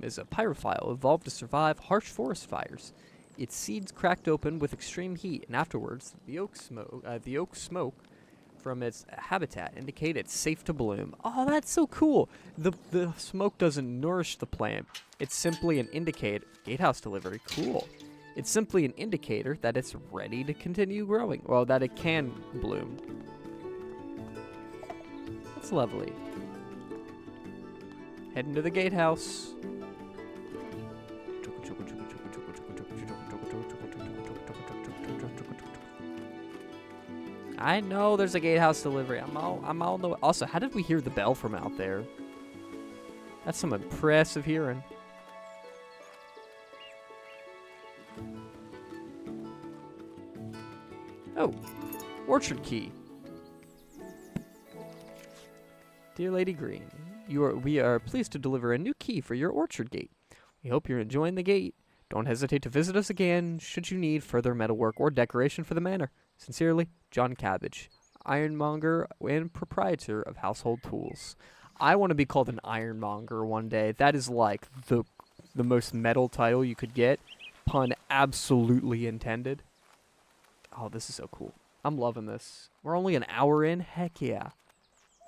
[SPEAKER 1] is a pyrophile evolved to survive harsh forest fires. Its seeds cracked open with extreme heat, and afterwards, the oak smoke from its habitat indicate it's safe to bloom. Oh, that's so cool. The smoke doesn't nourish the plant. It's simply an indicator. Gatehouse delivery, cool. It's simply an indicator that it's ready to continue growing. Well, that it can bloom. That's lovely. Heading to the gatehouse. I know there's a gatehouse delivery. I'm all the way. Also, how did we hear the bell from out there? That's some impressive hearing. Oh, orchard key. Dear Lady Green, we are pleased to deliver a new key for your orchard gate. We hope you're enjoying the gate. Don't hesitate to visit us again should you need further metalwork or decoration for the manor. Sincerely, John Cabbage, ironmonger and proprietor of household tools. I want to be called an ironmonger one day. That is like the most metal title you could get. Pun absolutely intended. Oh, this is so cool. I'm loving this. We're only an hour in. Heck yeah.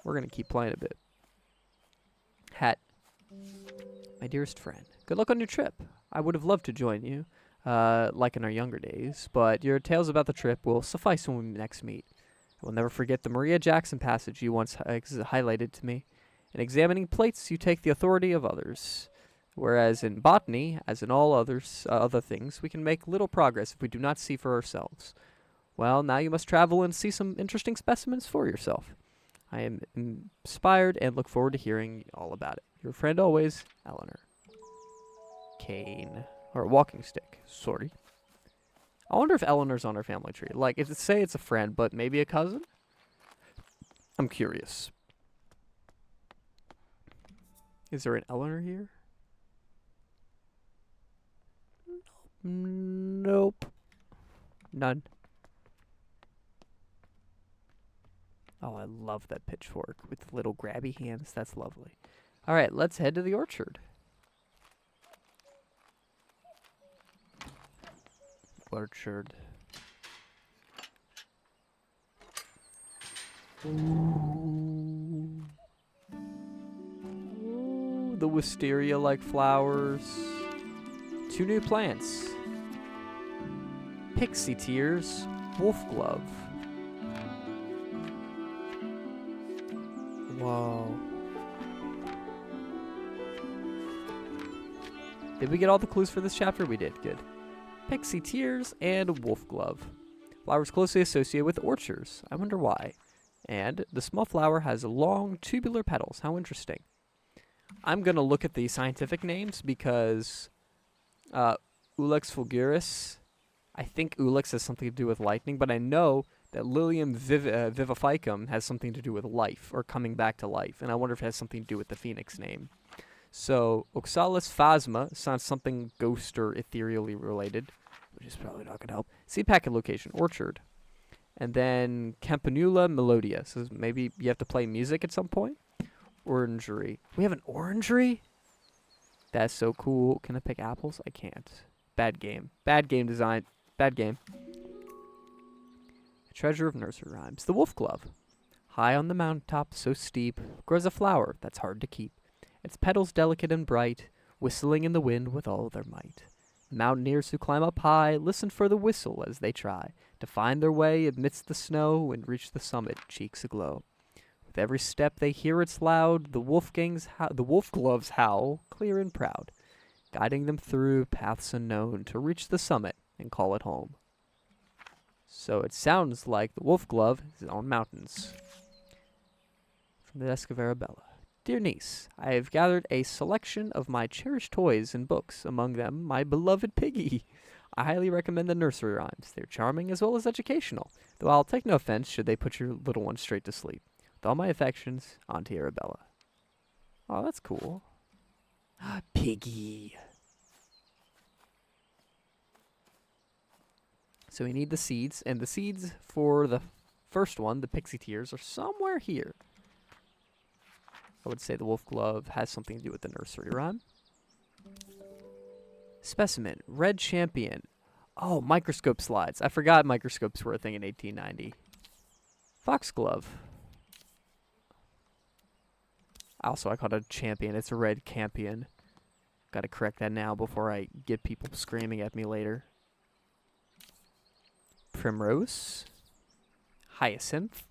[SPEAKER 1] We're going to keep playing a bit. Hat. My dearest friend, good luck on your trip. I would have loved to join you, like in our younger days, but your tales about the trip will suffice when we next meet. I will never forget the Maria Jackson passage you once highlighted to me. In examining plates, you take the authority of others. Whereas in botany, as in all other things, we can make little progress if we do not see for ourselves. Well, now you must travel and see some interesting specimens for yourself. I am inspired and look forward to hearing all about it. Your friend always, Eleanor. Cane. Or walking stick. Sorry. I wonder if Eleanor's on her family tree. Like, if say it's a friend, but maybe a cousin? I'm curious. Is there an Eleanor here? Nope. None. Oh, I love that pitchfork with little grabby hands. That's lovely. All right, let's head to the orchard. Orchard. Ooh. Ooh, the wisteria-like flowers. 2 new plants. Pixie tears, wolf glove. Whoa. Did we get all the clues for this chapter? We did. Good. Pixie tears and wolf glove. Flowers closely associated with orchards. I wonder why. And the small flower has long tubular petals. How interesting. I'm going to look at the scientific names because Ulex fulguris, I think Ulex has something to do with lightning, but I know that Lilium vivificum has something to do with life or coming back to life. And I wonder if it has something to do with the phoenix name. So Oxalis phasma sounds something ghost or ethereally related, which is probably not going to help. Seed packet location, orchard. And then Campanula melodia. So maybe you have to play music at some point. Orangery. We have an orangery? That's so cool. Can I pick apples? I can't. Bad game. Bad game design. Bad game. A treasure of nursery rhymes. The wolf glove. High on the mountaintop, so steep, grows a flower that's hard to keep. Its petals delicate and bright, whistling in the wind with all their might. Mountaineers who climb up high listen for the whistle as they try to find their way amidst the snow and reach the summit, cheeks aglow. With every step they hear its loud, the wolf gloves howl, clear and proud, guiding them through paths unknown to reach the summit and call it home. So it sounds like the wolf glove is on mountains. From the desk of Arabella. Dear niece, I have gathered a selection of my cherished toys and books, among them my beloved piggy. I highly recommend the nursery rhymes. They're charming as well as educational, though I'll take no offense should they put your little one straight to sleep. With all my affections, Auntie Arabella. Oh, that's cool. Piggy. So we need the seeds, and the seeds for the first one, the pixie tears, are somewhere here. I would say the wolf glove has something to do with the nursery rhyme. Specimen, red champion. Oh, microscope slides. I forgot microscopes were a thing in 1890. Foxglove. Also, I called it a champion. It's a red campion. Gotta correct that now before I get people screaming at me later. Primrose. Hyacinth.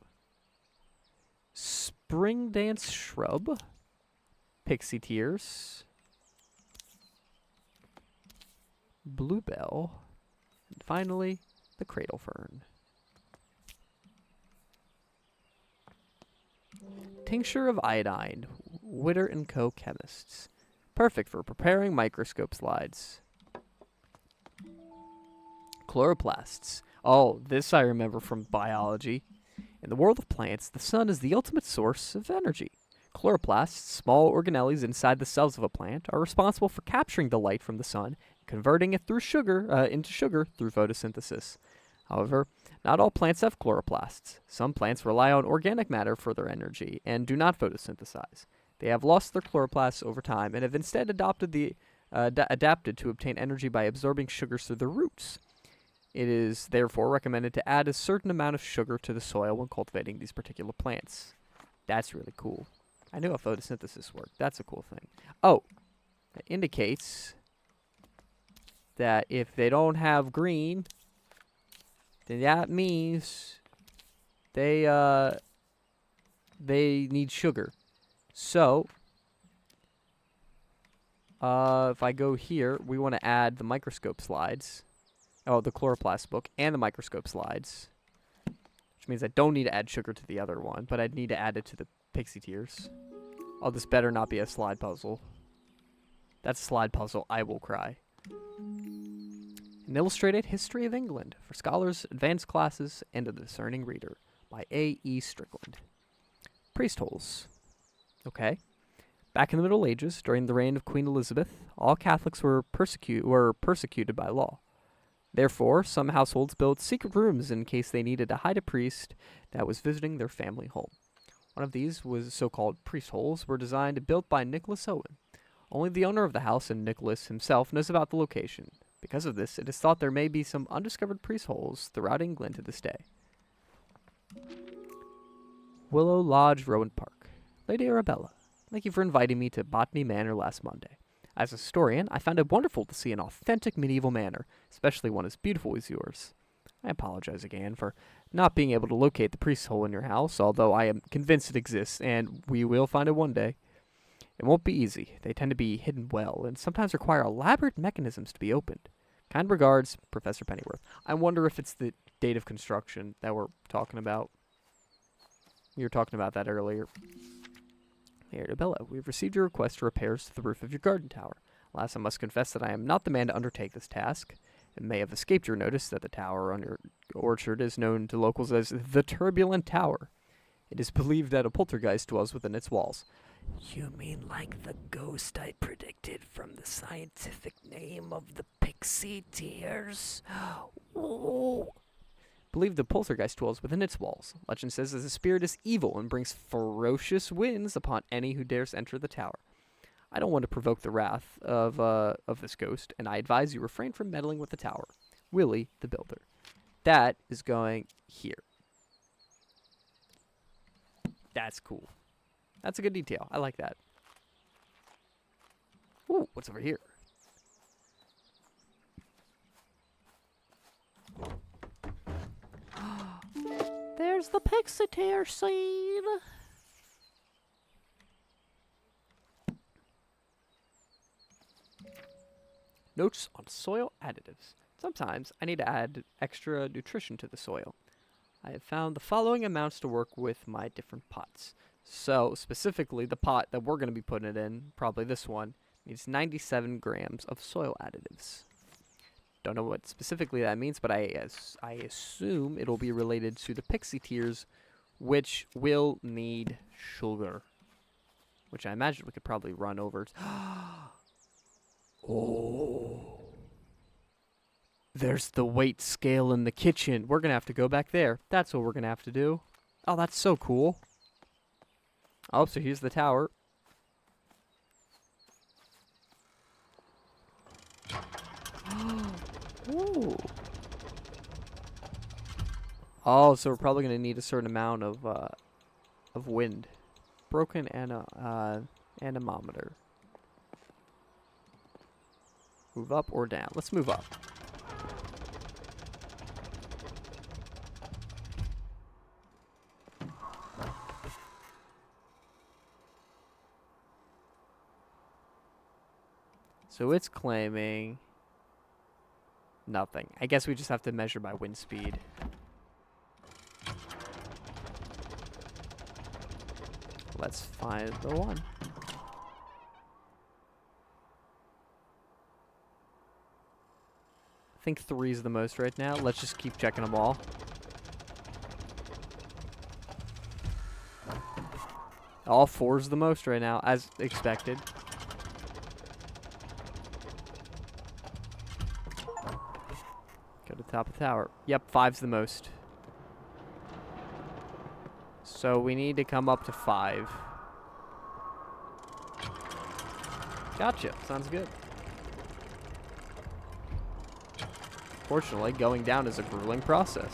[SPEAKER 1] Spring dance shrub. Pixie tears. Bluebell. And finally, the cradle fern. Tincture of iodine. Witter & Co. chemists. Perfect for preparing microscope slides. Chloroplasts. Oh, this I remember from biology. In the world of plants, the sun is the ultimate source of energy. Chloroplasts, small organelles inside the cells of a plant, are responsible for capturing the light from the sun and converting it into sugar through photosynthesis. However, not all plants have chloroplasts. Some plants rely on organic matter for their energy and do not photosynthesize. They have lost their chloroplasts over time and have instead adapted to obtain energy by absorbing sugars through their roots. It is therefore recommended to add a certain amount of sugar to the soil when cultivating these particular plants. That's really cool. I knew how photosynthesis worked. That's a cool thing. Oh, that indicates that if they don't have green, then that means they need sugar. So, if I go here, we want to add the microscope slides. Oh, the chloroplast book and the microscope slides. Which means I don't need to add sugar to the other one, but I'd need to add it to the pixie tears. Oh, this better not be a slide puzzle. That's a slide puzzle. I will cry. An Illustrated History of England for Scholars, Advanced Classes, and a Discerning Reader by A.E. Strickland. Priest holes. Okay. Back in the Middle Ages, during the reign of Queen Elizabeth, all Catholics were persecuted by law. Therefore, some households built secret rooms in case they needed to hide a priest that was visiting their family home. One of these was so-called priest holes were designed and built by Nicholas Owen. Only the owner of the house and Nicholas himself knows about the location. Because of this, it is thought there may be some undiscovered priest holes throughout England to this day. Willow Lodge, Rowan Park. Lady Arabella, thank you for inviting me to Botany Manor last Monday. As a historian, I found it wonderful to see an authentic medieval manor, especially one as beautiful as yours. I apologize again for not being able to locate the priest hole in your house, although I am convinced it exists, and we will find it one day. It won't be easy. They tend to be hidden well, and sometimes require elaborate mechanisms to be opened. Kind regards, Professor Pennyworth. I wonder if it's the date of construction that we're talking about. You were talking about that earlier. Arabella, we've received your request for repairs to the roof of your garden tower. Alas, I must confess that I am not the man to undertake this task. It may have escaped your notice that the tower on your orchard is known to locals as the Turbulent Tower. It is believed that a poltergeist dwells within its walls.
[SPEAKER 2] You mean like the ghost I predicted from the scientific name of the pixie tears? Oh.
[SPEAKER 1] Believe the poltergeist dwells within its walls. Legend says that the spirit is evil and brings ferocious winds upon any who dares enter the tower. I don't want to provoke the wrath of this ghost, and I advise you refrain from meddling with the tower. Willie, the builder. That is going here. That's cool. That's a good detail. I like that. Ooh, what's over here?
[SPEAKER 2] There's the pixie tear scene.
[SPEAKER 1] Notes on soil additives. Sometimes I need to add extra nutrition to the soil. I have found the following amounts to work with my different pots. So, specifically, the pot that we're going to be putting it in, probably this one, needs 97 grams of soil additives. Don't know what specifically that means, but I assume it'll be related to the pixie tears, which will need sugar. Which I imagine we could probably run over. Oh. There's the weight scale in the kitchen. We're going to have to go back there. That's what we're going to have to do. Oh, that's so cool. Oh, so here's the tower. Ooh. Oh, so we're probably going to need a certain amount of wind. Broken anemometer. Move up or down? Let's move up. So it's claiming nothing. I guess we just have to measure by wind speed. Let's find the one. I think 3 is the most right now. Let's just keep checking them all. All 4 is the most right now, as expected. Go to the top of the tower. Yep, 5's the most. So we need to come up to 5. Gotcha. Sounds good. Fortunately, going down is a grueling process.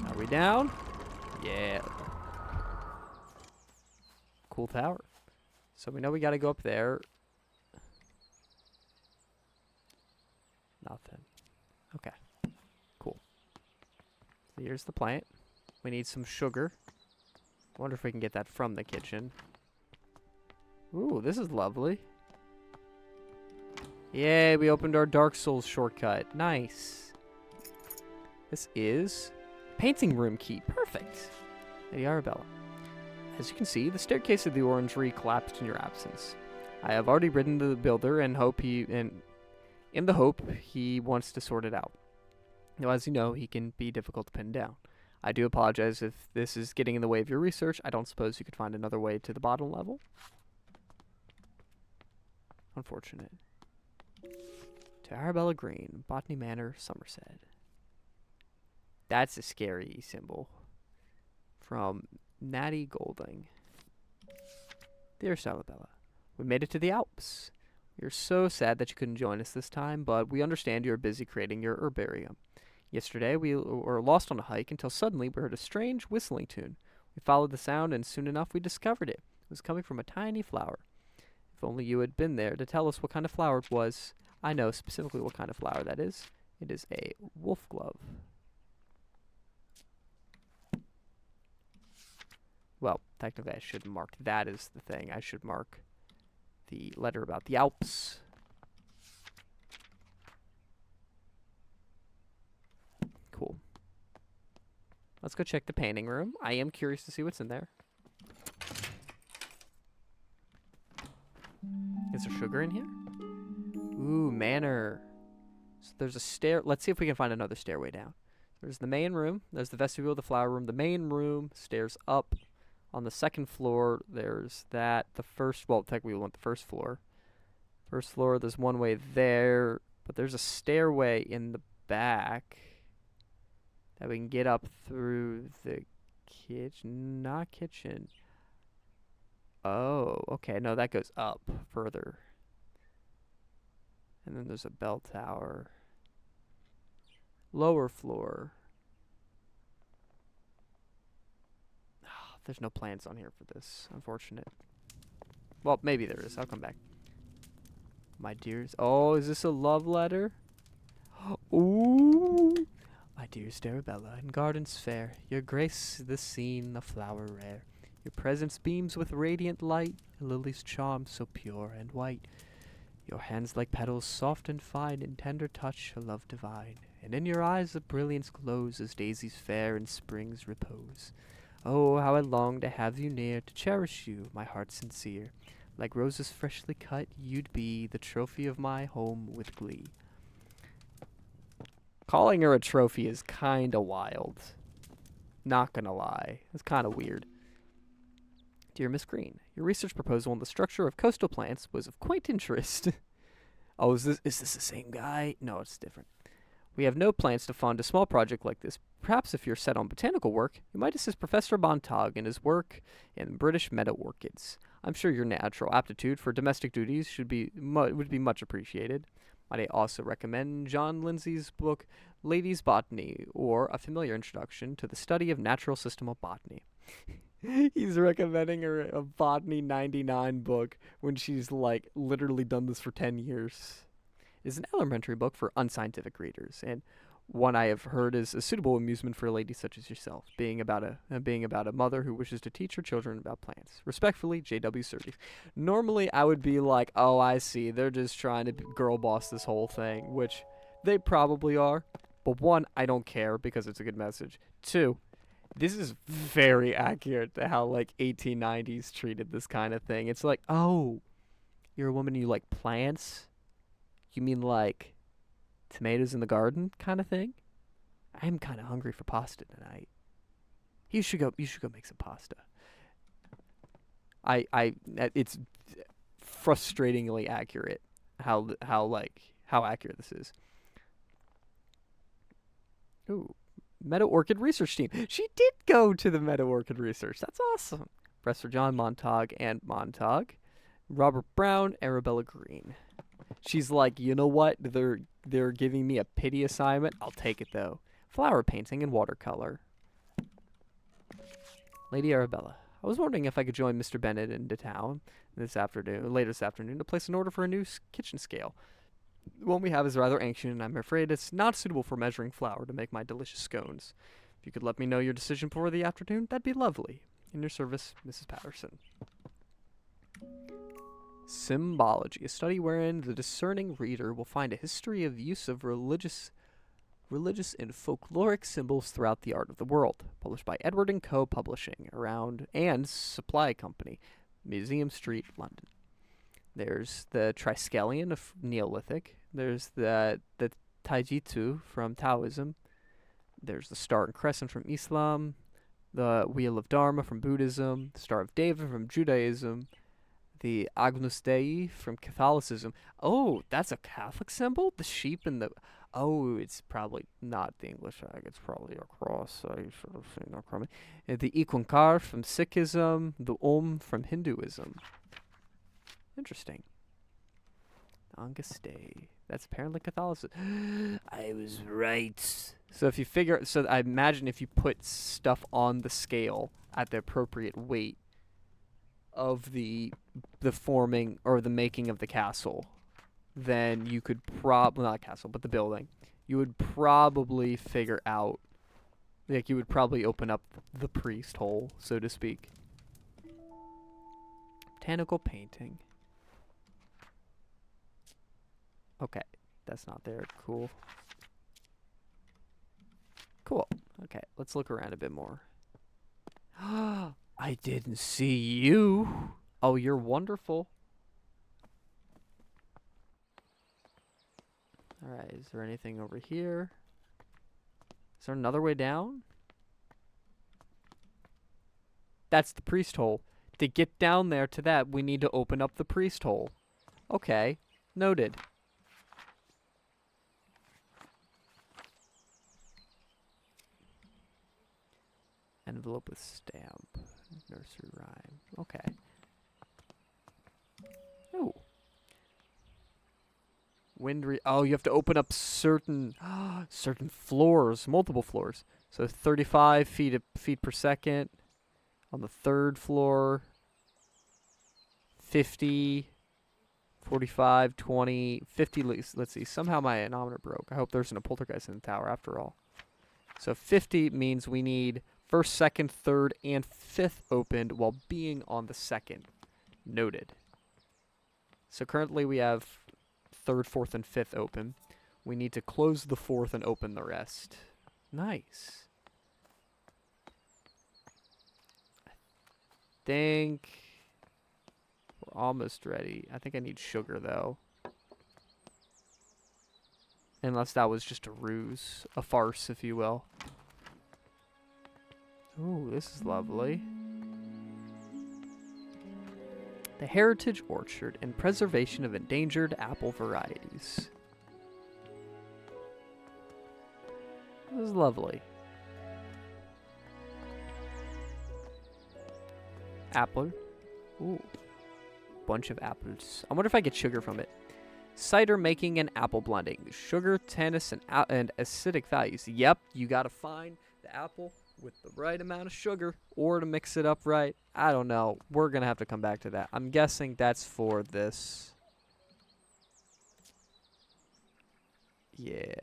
[SPEAKER 1] Are we down? Yeah. Cool tower. So we know we gotta go up there. Nothing. Okay. Cool. Here's the plant. We need some sugar. Wonder if we can get that from the kitchen. Ooh, this is lovely. Yay, we opened our Dark Souls shortcut. Nice. This is painting room key. Perfect. Lady Arabella. As you can see, the staircase of the orangery collapsed in your absence. I have already written to the builder and in the hope he wants to sort it out. Though, as you know, he can be difficult to pin down. I do apologize if this is getting in the way of your research. I don't suppose you could find another way to the bottom level? Unfortunate. To Arabella Green, Botany Manor, Somerset. That's a scary symbol. From Natty Golding. Dearest Arabella, we made it to the Alps. We are so sad that you couldn't join us this time, but we understand you are busy creating your herbarium. Yesterday, we were lost on a hike until suddenly we heard a strange whistling tune. We followed the sound, and soon enough we discovered it. It was coming from a tiny flower. If only you had been there to tell us what kind of flower it was. I know specifically what kind of flower that is. It is a wolf glove. Well, technically I should mark that as the thing. I should mark the letter about the Alps. Cool. Let's go check the painting room. I am curious to see what's in there. Is there sugar in here? Ooh, Manor. So there's a stair. Let's see if we can find another stairway down. There's the main room. There's the vestibule, the flower room, the main room, stairs up. On the second floor, there's that. The first, well, technically we want the first floor. First floor, there's one way there, but there's a stairway in the back that we can get up through the kitchen. Not kitchen. Oh, okay. No, that goes up further. And then there's a bell tower. Lower floor. There's no plans on here for this. Unfortunate. Well, maybe there is. I'll come back. My dears. Oh, is this a love letter? Ooh. My dearest Arabella, in gardens fair, your grace the scene, the flower rare. Your presence beams with radiant light, a lily's charm so pure and white. Your hands like petals soft and fine, in tender touch a love divine. And in your eyes a brilliance glows as daisies fair in spring's repose. Oh, how I long to have you near, to cherish you, my heart sincere. Like roses freshly cut, you'd be the trophy of my home with glee. Calling her a trophy is kinda wild. Not gonna lie. It's kinda weird. Dear Miss Green, your research proposal on the structure of coastal plants was of quaint interest. Oh, is this the same guy? No, it's different. We have no plans to fund a small project like this. Perhaps if you're set on botanical work, you might assist Professor Montag in his work in British meadow orchids. I'm sure your natural aptitude for domestic duties would be much appreciated. Might I also recommend John Lindsay's book, Ladies' Botany, or A Familiar Introduction to the Study of Natural System of Botany. He's recommending her a Botany 99 book when she's, like, literally done this for 10 years. It is an elementary book for unscientific readers, and one I have heard is a suitable amusement for a lady such as yourself, being about a mother who wishes to teach her children about plants. Respectfully, J.W. Surtees. Normally, I would be like, oh, I see, they're just trying to girl boss this whole thing, which they probably are. But one, I don't care because it's a good message. Two, this is very accurate to how, like, 1890s treated this kind of thing. It's like, oh, you're a woman, you like plants? You mean like tomatoes in the garden kind of thing? I am kind of hungry for pasta tonight. You should go make some pasta. It's frustratingly accurate how accurate this is. Ooh, Meadow Orchid Research Team. She did go to the Meadow Orchid Research. That's awesome. Professor John Montag and Montag. Robert Brown, Arabella Green. She's like, you know what? They're giving me a pity assignment. I'll take it, though. Flower painting and watercolor. Lady Arabella, I was wondering if I could join Mr. Bennett into town later this afternoon, to place an order for a new kitchen scale. The one we have is rather ancient, and I'm afraid it's not suitable for measuring flour to make my delicious scones. If you could let me know your decision for the afternoon, that'd be lovely. In your service, Mrs. Patterson. Symbology, a study wherein the discerning reader will find a history of use of religious and folkloric symbols throughout the art of the world. Published by Edward & Co. Publishing around and Supply Company, Museum Street, London. There's the Triskelion of Neolithic. There's the Taijutsu from Taoism. There's the Star and Crescent from Islam. The Wheel of Dharma from Buddhism. The Star of David from Judaism. The Agnus Dei from Catholicism. Oh, that's a Catholic symbol? The sheep and the... Oh, it's probably not the English flag. It's probably a cross. I should have seen that coming. The Ikankar from Sikhism. The Om from Hinduism. Interesting. Agnus Dei. That's apparently Catholicism. I was right. So if you figure... So I imagine if you put stuff on the scale at the appropriate weight of the forming or the making of the castle, then you could probably, not castle, but the building, you would probably figure out, like, you would probably open up the priest hole, so to speak. Botanical painting. Okay, that's not there. Cool. Cool. Okay, let's look around a bit more. I didn't see you. Oh, you're wonderful. Alright, is there anything over here? Is there another way down? That's the priest hole. To get down there to that, we need to open up the priest hole. Okay, noted. Envelope with stamp. Nursery rhyme. Okay. Oh. Oh, you have to open up certain certain floors, multiple floors. So 35 feet per second on the third floor. 50, 45, 20, 50. Let's see. Somehow my anemometer broke. I hope there isn't a poltergeist in the tower after all. So 50 means we need first, second, third, and fifth opened while being on the second. Noted. So currently we have third, fourth, and fifth open. We need to close the fourth and open the rest. Nice. I think we're almost ready. I think I need sugar, though. Unless that was just a ruse. A farce, if you will. Ooh, this is lovely. The Heritage Orchard and Preservation of Endangered Apple Varieties. This is lovely. Apple. Ooh. Bunch of apples. I wonder if I get sugar from it. Cider making and apple blending. Sugar, tannins, and acidic values. Yep, you gotta find the apple with the right amount of sugar, or to mix it up right. I don't know. We're going to have to come back to that. I'm guessing that's for this. Yeah.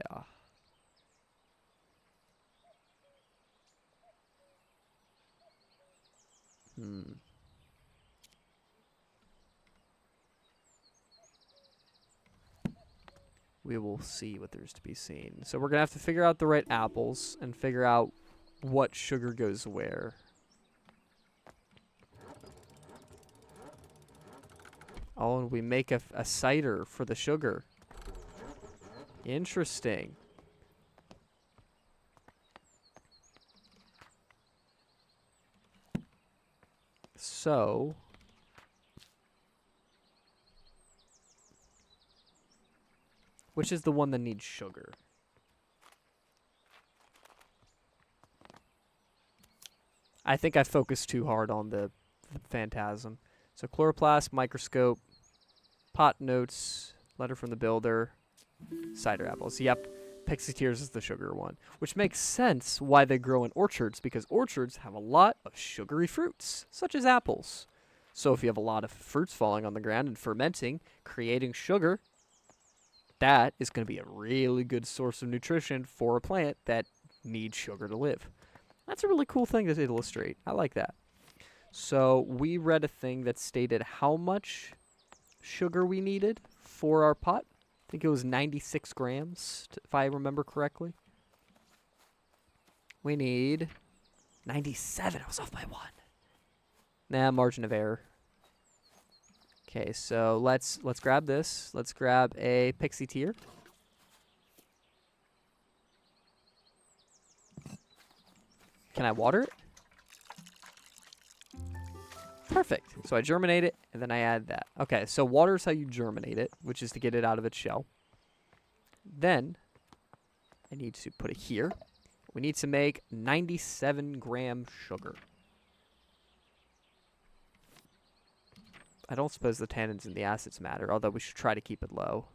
[SPEAKER 1] We will see what there's to be seen. So we're going to have to figure out the right apples and figure out what sugar goes where. Oh, and we make a cider for the sugar. Interesting. So... which is the one that needs sugar? I think I focused too hard on the phantasm. So chloroplast, microscope, pot notes, letter from the builder, cider apples. Yep, Pixie Tears is the sugar one. Which makes sense why they grow in orchards, because orchards have a lot of sugary fruits, such as apples. So if you have a lot of fruits falling on the ground and fermenting, creating sugar, that is going to be a really good source of nutrition for a plant that needs sugar to live. That's a really cool thing to illustrate. I like that. So we read a thing that stated how much sugar we needed for our pot. I think it was 96 grams, if I remember correctly. We need 97. I was off by 1. Nah, margin of error. Okay, so let's grab this. Let's grab a pixie tear. Can I water it? Perfect. So I germinate it, and then I add that. Okay, so water is how you germinate it, which is to get it out of its shell. Then I need to put it here. We need to make 97-gram sugar. I don't suppose the tannins and the acids matter, although we should try to keep it low.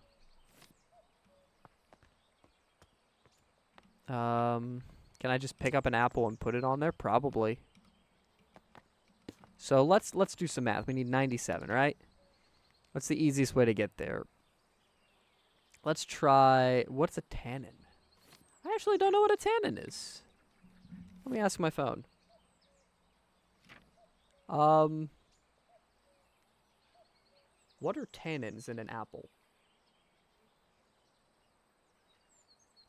[SPEAKER 1] Can I just pick up an apple and put it on there? Probably. So let's do some math. We need 97, right? What's the easiest way to get there? Let's try... What's a tannin? I actually don't know what a tannin is. Let me ask my phone. What are tannins in an apple?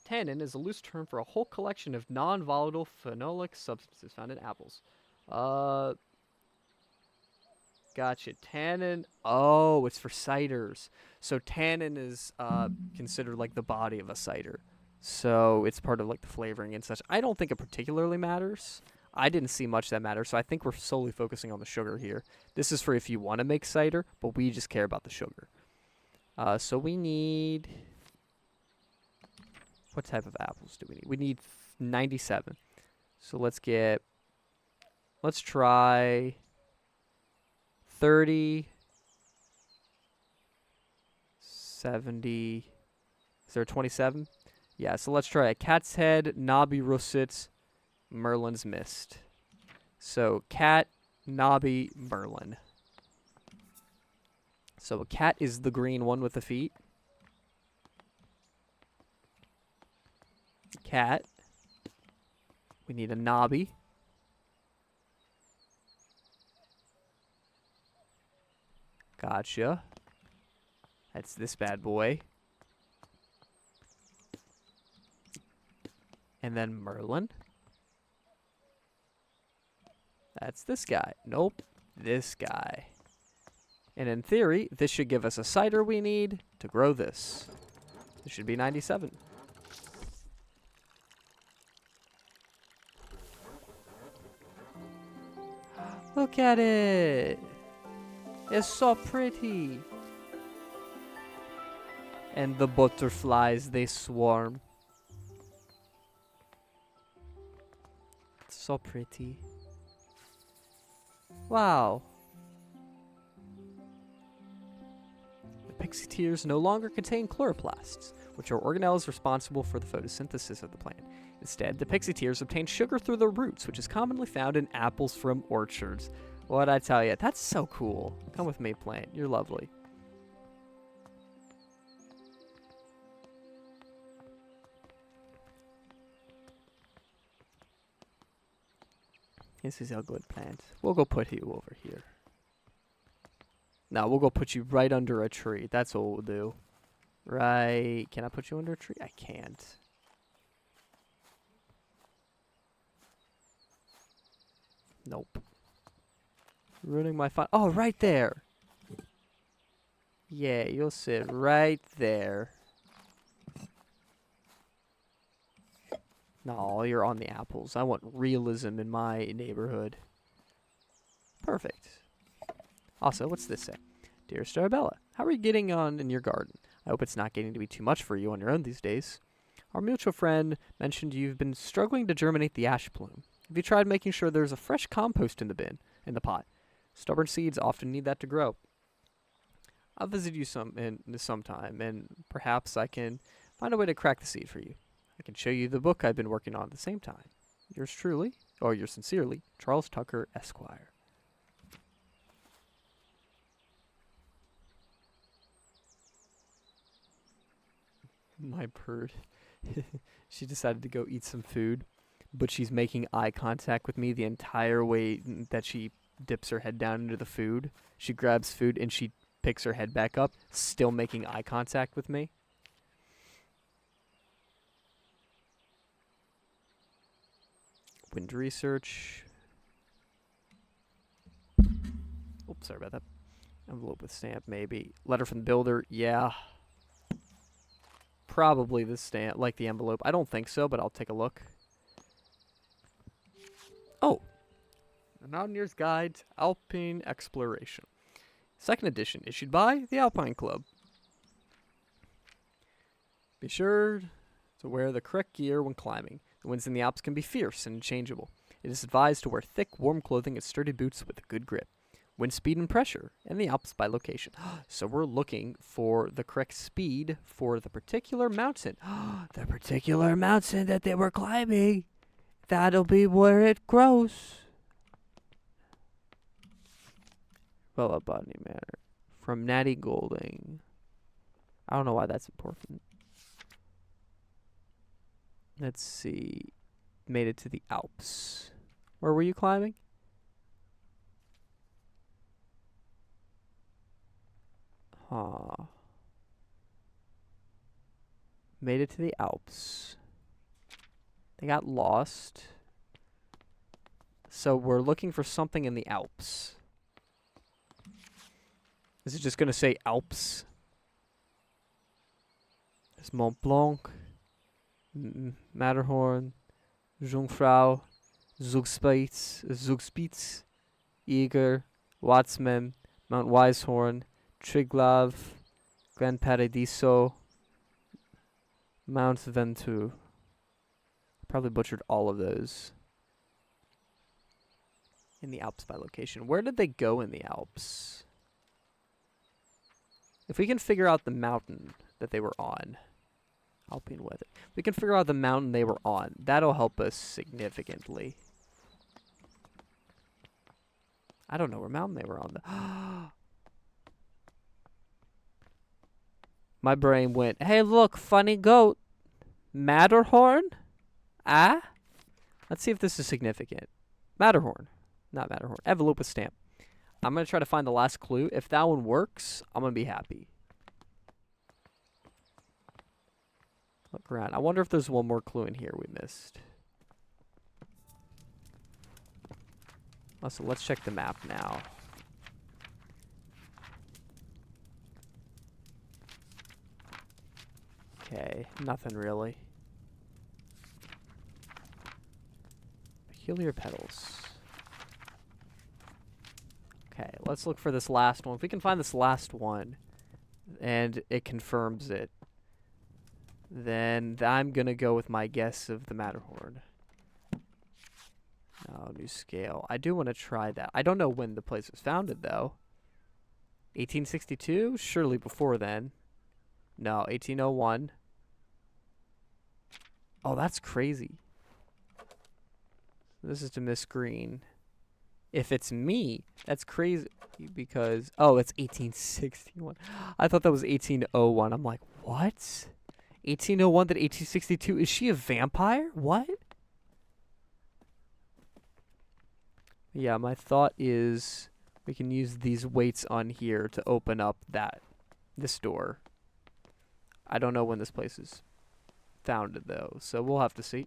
[SPEAKER 1] Tannin is a loose term for a whole collection of non-volatile phenolic substances found in apples. Gotcha. Tannin. Oh, it's for ciders. So tannin is considered like the body of a cider. So it's part of like the flavoring and such. I don't think it particularly matters. I didn't see much that matters, so I think we're solely focusing on the sugar here. This is for if you want to make cider, but we just care about the sugar. So we need... What type of apples do we need? We need 97. So let's try 30, 70. Is there a 27? Yeah, so let's try a Cat's Head, Knobby Russet, Merlin's Mist. So cat, Knobby, Merlin. So a cat is the green one with the feet. Cat. We need a Knobby. Gotcha. That's this bad boy. And then Merlin. That's this guy. Nope. This guy. And in theory, this should give us a cider we need to grow this. This should be 97. Look at it. It's so pretty. And the butterflies, they swarm. It's so pretty. Wow. The pixie tears no longer contain chloroplasts, which are organelles responsible for the photosynthesis of the plant. Instead, the pixie tears obtain sugar through their roots, which is commonly found in apples from orchards. What'd I tell you? That's so cool. Come with me, plant. You're lovely. This is a good plant. We'll go put you over here. No, we'll go put you right under a tree. That's what we'll do. Right. Can I put you under a tree? I can't. Nope. Ruining my fun. Oh, right there. Yeah, you'll sit right there. No, you're on the apples. I want realism in my neighborhood. Perfect. Also, what's this say? Dearest Arabella, how are you getting on in your garden? I hope it's not getting to be too much for you on your own these days. Our mutual friend mentioned you've been struggling to germinate the ash plume. Have you tried making sure there's a fresh compost in the pot? Stubborn seeds often need that to grow. I'll visit you sometime, and perhaps I can find a way to crack the seed for you. I can show you the book I've been working on at the same time. Yours truly, or yours sincerely, Charles Tucker, Esquire. My bird. She decided to go eat some food, but she's making eye contact with me the entire way that she dips her head down into the food. She grabs food and she picks her head back up, still making eye contact with me. Wind research. Oops, sorry about that. Envelope with stamp, maybe. Letter from the builder, yeah. Probably the stamp, like the envelope. I don't think so, but I'll take a look. Oh. The Mountaineer's Guide to Alpine Exploration. Second edition, issued by the Alpine Club. Be sure to wear the correct gear when climbing. The winds in the Alps can be fierce and changeable. It is advised to wear thick, warm clothing and sturdy boots with a good grip. Wind speed and pressure, and the Alps by location. So we're looking for the correct speed for the particular mountain. The particular mountain that they were climbing. That'll be where it grows. Well, Botany Manor. From Natty Golding. I don't know why that's important. Let's see. Made it to the Alps. Where were you climbing? Huh. Made it to the Alps. They got lost. So we're looking for something in the Alps. Is it just going to say Alps? There's Mont Blanc, Matterhorn, Jungfrau, Zugspitz, Eger, Watzmann, Mount Weishorn, Triglav, Gran Paradiso, Mount Ventoux. Probably butchered all of those. In the Alps by location. Where did they go in the Alps? If we can figure out the mountain that they were on. Alpine weather. We can figure out the mountain they were on. That'll help us significantly. I don't know where mountain they were on. My brain went, hey, look, funny goat. Matterhorn? Ah? Let's see if this is significant. Matterhorn. Not Matterhorn. Envelope with stamp. I'm going to try to find the last clue. If that one works, I'm going to be happy. Look around. I wonder if there's one more clue in here we missed. Also, let's check the map now. Okay, nothing really. Peculiar petals. Okay, let's look for this last one. If we can find this last one, and it confirms it, then I'm going to go with my guess of the Matterhorn. Oh, new scale. I do want to try that. I don't know when the place was founded, though. 1862? Surely before then. No, 1801. Oh, that's crazy. This is to Miss Green. If it's me, that's crazy because... Oh, it's 1861. I thought that was 1801. I'm like, what? 1801 to 1862? Is she a vampire? What? Yeah, my thought is we can use these weights on here to open up this door. I don't know when this place is founded, though, so we'll have to see.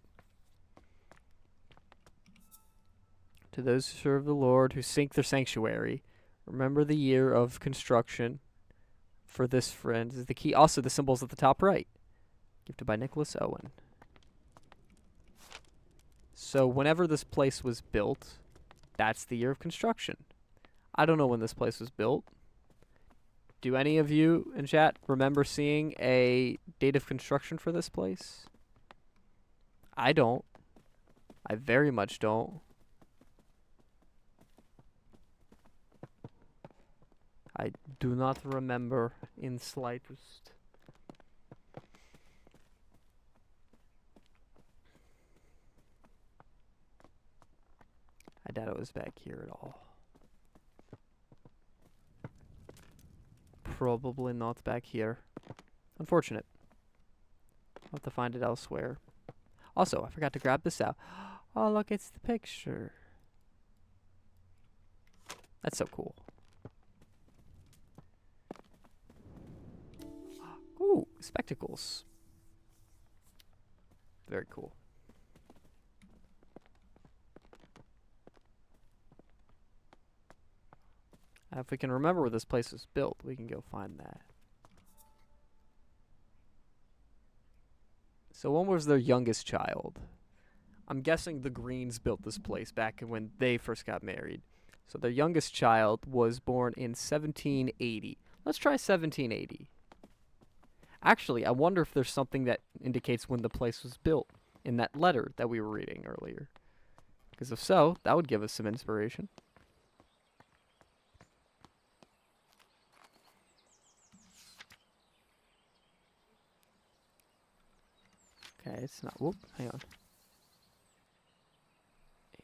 [SPEAKER 1] To those who serve the Lord, who sink their sanctuary, remember the year of construction. For this, friends, is the key. Also, the symbols at the top right. Gifted by Nicholas Owen. So, whenever this place was built, that's the year of construction. I don't know when this place was built. Do any of you in chat remember seeing a date of construction for this place? I don't. I very much don't. I do not remember in slightest. I doubt it was back here at all. Probably not back here. Unfortunate. I'll have to find it elsewhere. Also, I forgot to grab this out. Oh, look, it's the picture. That's so cool. Ooh, spectacles. Very cool. If we can remember where this place was built, we can go find that. So when was their youngest child? I'm guessing the Greens built this place back when they first got married. So their youngest child was born in 1780. Let's try 1780. Actually, I wonder if there's something that indicates when the place was built in that letter that we were reading earlier. Because if so, that would give us some inspiration. Okay, it's not. Whoop, hang on.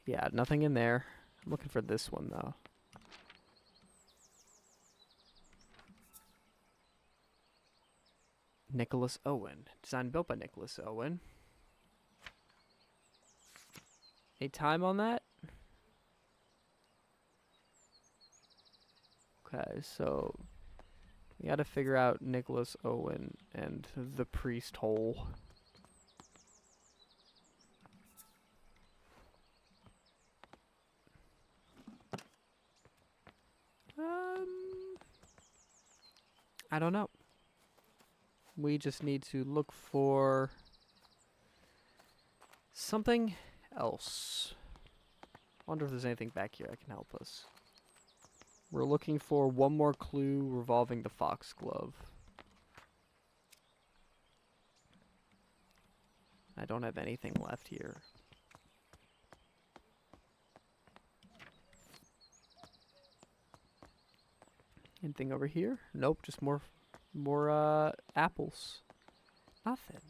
[SPEAKER 1] Yeah, nothing in there. I'm looking for this one, though. Nicholas Owen. Designed and built by Nicholas Owen. Any time on that? Okay, so we gotta figure out Nicholas Owen and the priest hole. I don't know. We just need to look for something else. Wonder if there's anything back here that can help us. We're looking for one more clue revolving the foxglove. I don't have anything left here. Anything over here? Nope, just more apples. Nothing.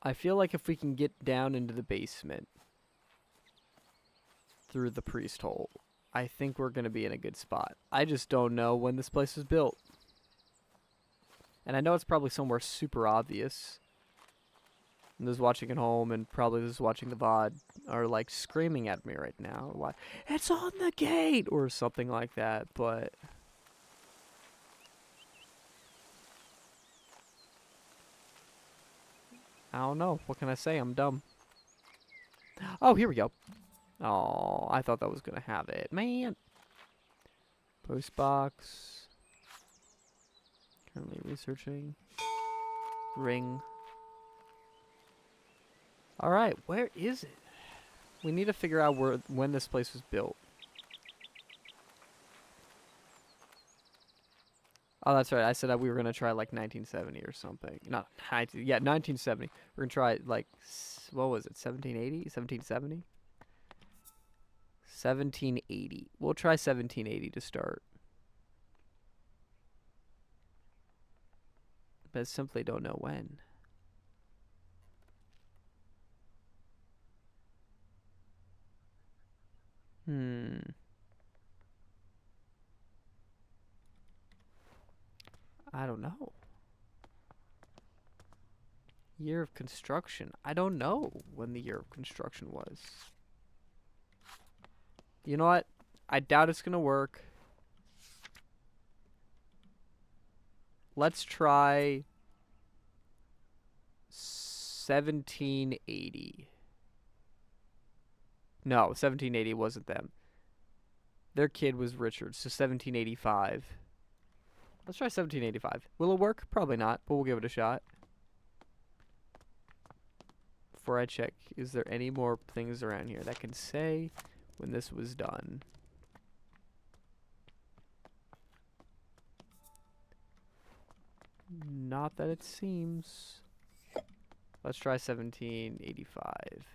[SPEAKER 1] I feel like if we can get down into the basement through the priest hole, I think we're going to be in a good spot. I just don't know when this place was built. And I know it's probably somewhere super obvious. And those watching at home and probably those watching the VOD are like screaming at me right now. Like, it's on the gate! Or something like that, but I don't know. What can I say? I'm dumb. Oh, here we go. Oh, I thought that was going to have it. Man. Post box. Currently researching. Ring. Alright, where is it? We need to figure out when this place was built. Oh, that's right. I said that we were going to try like 1970 or something. Not, yeah, 1970. We're going to try like, what was it, 1780? 1770? 1780. We'll try 1780 to start. But I simply don't know when. I don't know. Year of construction. I don't know when the year of construction was. You know what? I doubt it's going to work. Let's try 1780. No, 1780 wasn't them. Their kid was Richard, so 1785. Let's try 1785. Will it work? Probably not, but we'll give it a shot. Before I check, is there any more things around here that can say when this was done? Not that it seems. Let's try 1785.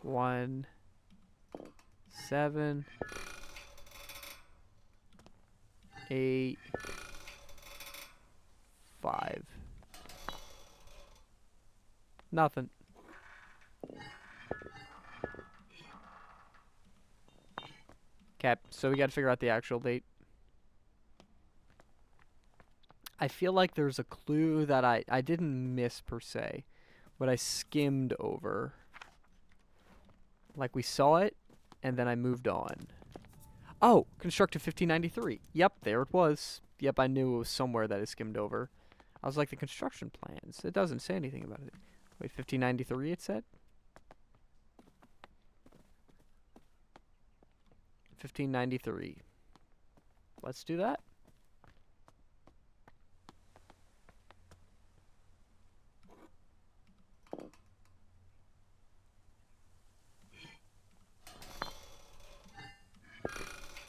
[SPEAKER 1] One, 7, 8, 5. Nothing. Okay, so we gotta figure out the actual date. I feel like there's a clue that I didn't miss per se, but I skimmed over. Like we saw it, and then I moved on. Oh, constructed 1593. Yep, there it was. Yep, I knew it was somewhere that I skimmed over. I was like, the construction plans. It doesn't say anything about it. Wait, 1593 it said? 1593. Let's do that.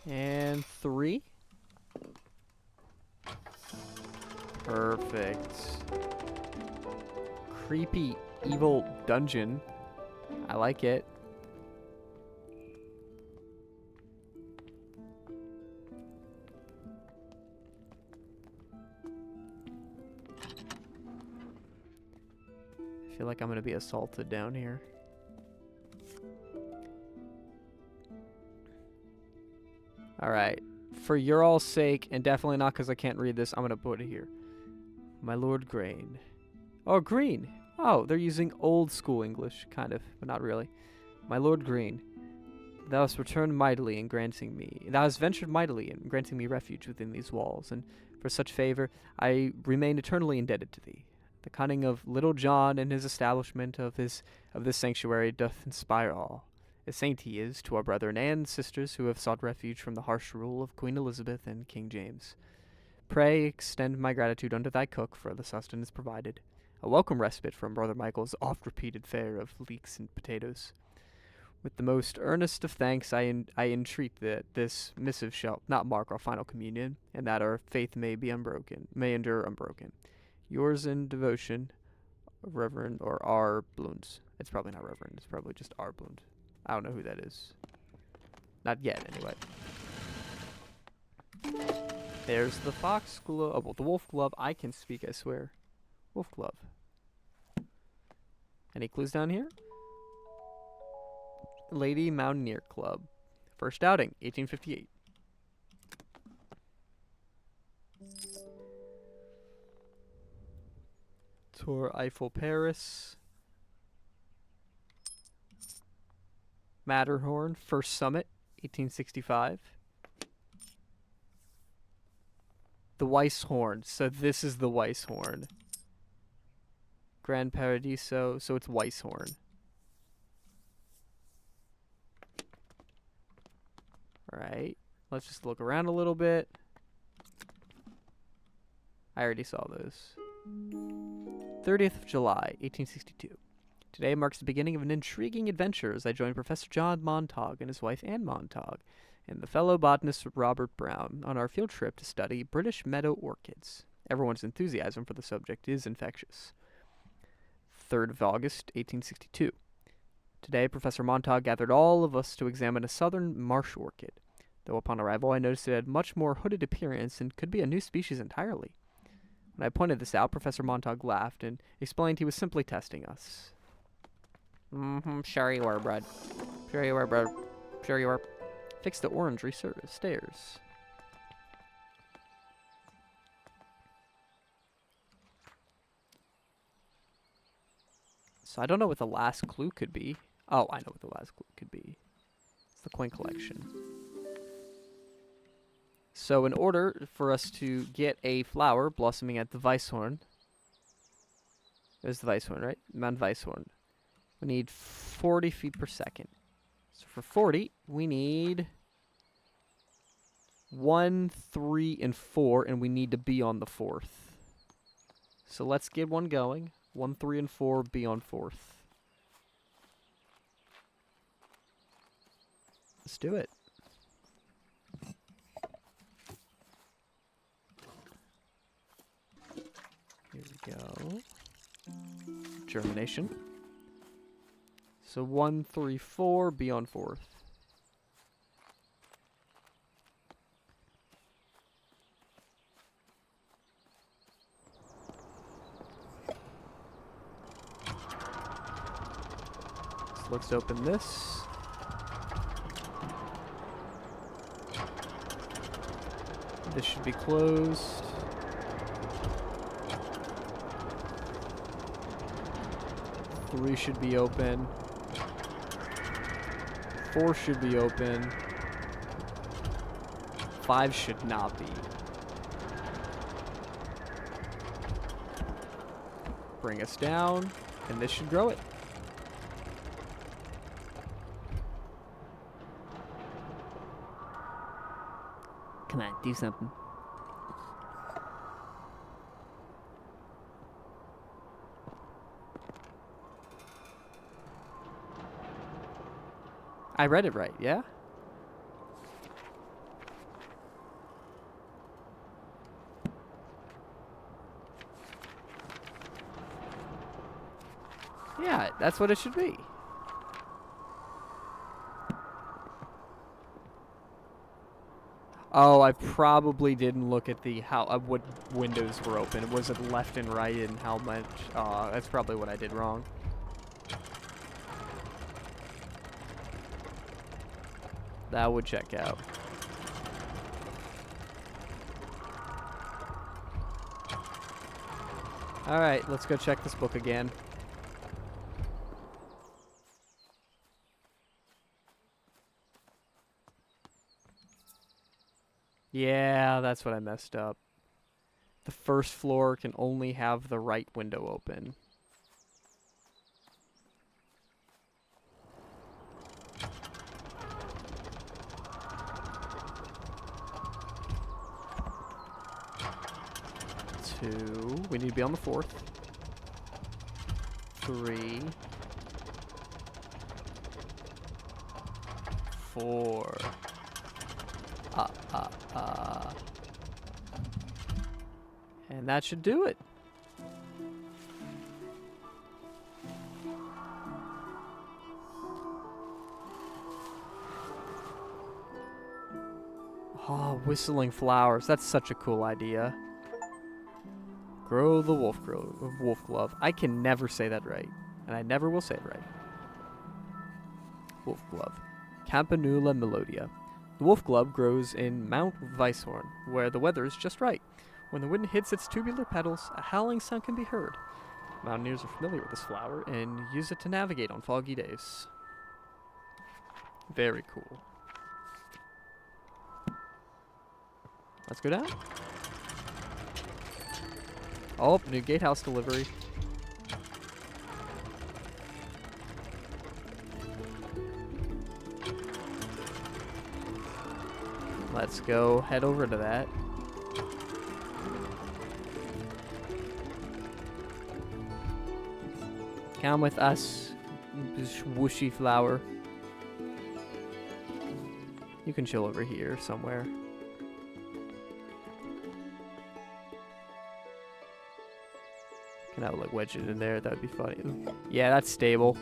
[SPEAKER 1] And 3. Perfect. Creepy, evil dungeon. I like it. I feel like I'm gonna be assaulted down here. Alright. For your all's sake, and definitely not because I can't read this, I'm gonna put it here. My Lord Grain. Oh, Green! Oh, they're using old school English, kind of, but not really. My Lord Green, thou hast returned mightily in granting me. Thou hast ventured mightily in granting me refuge within these walls, and for such favor I remain eternally indebted to thee. The cunning of Little John and his establishment of this sanctuary doth inspire awe. A saint he is to our brethren and sisters who have sought refuge from the harsh rule of Queen Elizabeth and King James. Pray extend my gratitude unto thy cook for the sustenance provided. A welcome respite from Brother Michael's oft-repeated fare of leeks and potatoes. With the most earnest of thanks, I entreat that this missive shall not mark our final communion, and that our faith may endure unbroken. Yours in devotion, Reverend, or R. Blund. It's probably not Reverend, it's probably just R. Blund. I don't know who that is. Not yet, anyway. There's the fox glove. Oh, well, the wolf glove. I can speak, I swear. Wolf glove. Any clues down here? Lady Mountaineer Club. First outing, 1858. Tour Eiffel Paris. Matterhorn, First Summit, 1865. The Weisshorn. So this is the Weisshorn. Grand Paradiso. So it's Weisshorn. Alright. Let's just look around a little bit. I already saw those. 30th of July, 1862. Today marks the beginning of an intriguing adventure as I join Professor John Montague and his wife Anne Montague and the fellow botanist Robert Brown on our field trip to study British meadow orchids. Everyone's enthusiasm for the subject is infectious. 3rd of August, 1862. Today, Professor Montague gathered all of us to examine a southern marsh orchid, though upon arrival I noticed it had much more hooded appearance and could be a new species entirely. When I pointed this out, Professor Montague laughed and explained he was simply testing us. Sure you were, bud. Sure you were, bud. Sure you were. Fix the orange stairs. So I don't know what the last clue could be. Oh, I know what the last clue could be. It's the coin collection. So in order for us to get a flower blossoming at the Weisshorn, there's the Weisshorn, right? Mount Weisshorn. We need 40 feet per second. So for 40, we need 1, 3, and 4, and we need to be on the 4th. So let's get one going. 1, 3, and 4, be on 4th. Let's do it. Here we go. Germination. So 1, 3, 4, be on 4th. So let's open this. This should be closed. Three should be open. 4 should be open. 5 should not be. Bring us down. And this should grow it.
[SPEAKER 2] Come on, do something.
[SPEAKER 1] I read it right, yeah? Yeah, that's what it should be. Oh, I probably didn't look at the what windows were open. Was it left and right and how much? That's probably what I did wrong. That would check out. All right, let's go check this book again. Yeah, that's what I messed up. The first floor can only have the right window open. Two. We need to be on the fourth. 3. 4. And that should do it. Oh, whistling flowers. That's such a cool idea. Grow the wolf glove. I can never say that right. And I never will say it right. Wolf glove. Campanula melodia. The wolf glove grows in Mount Weisshorn, where the weather is just right. When the wind hits its tubular petals, a howling sound can be heard. Mountaineers are familiar with this flower and use it to navigate on foggy days. Very cool. Let's go down. Oh, new gatehouse delivery. Let's go head over to that. Come with us, this whooshy flower. You can chill over here somewhere. Can I like wedge it in there? That would be funny. Yeah, that's stable.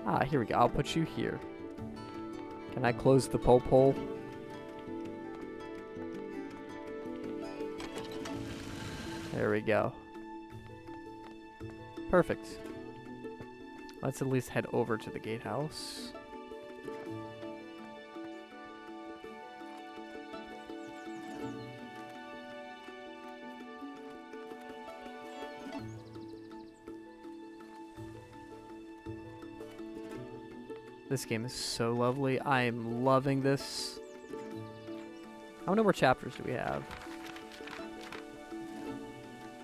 [SPEAKER 1] Ah, here we go. I'll put you here. Can I close the pole? There we go. Perfect. Let's at least head over to the gatehouse. This game is so lovely. I am loving this. How many more chapters do we have?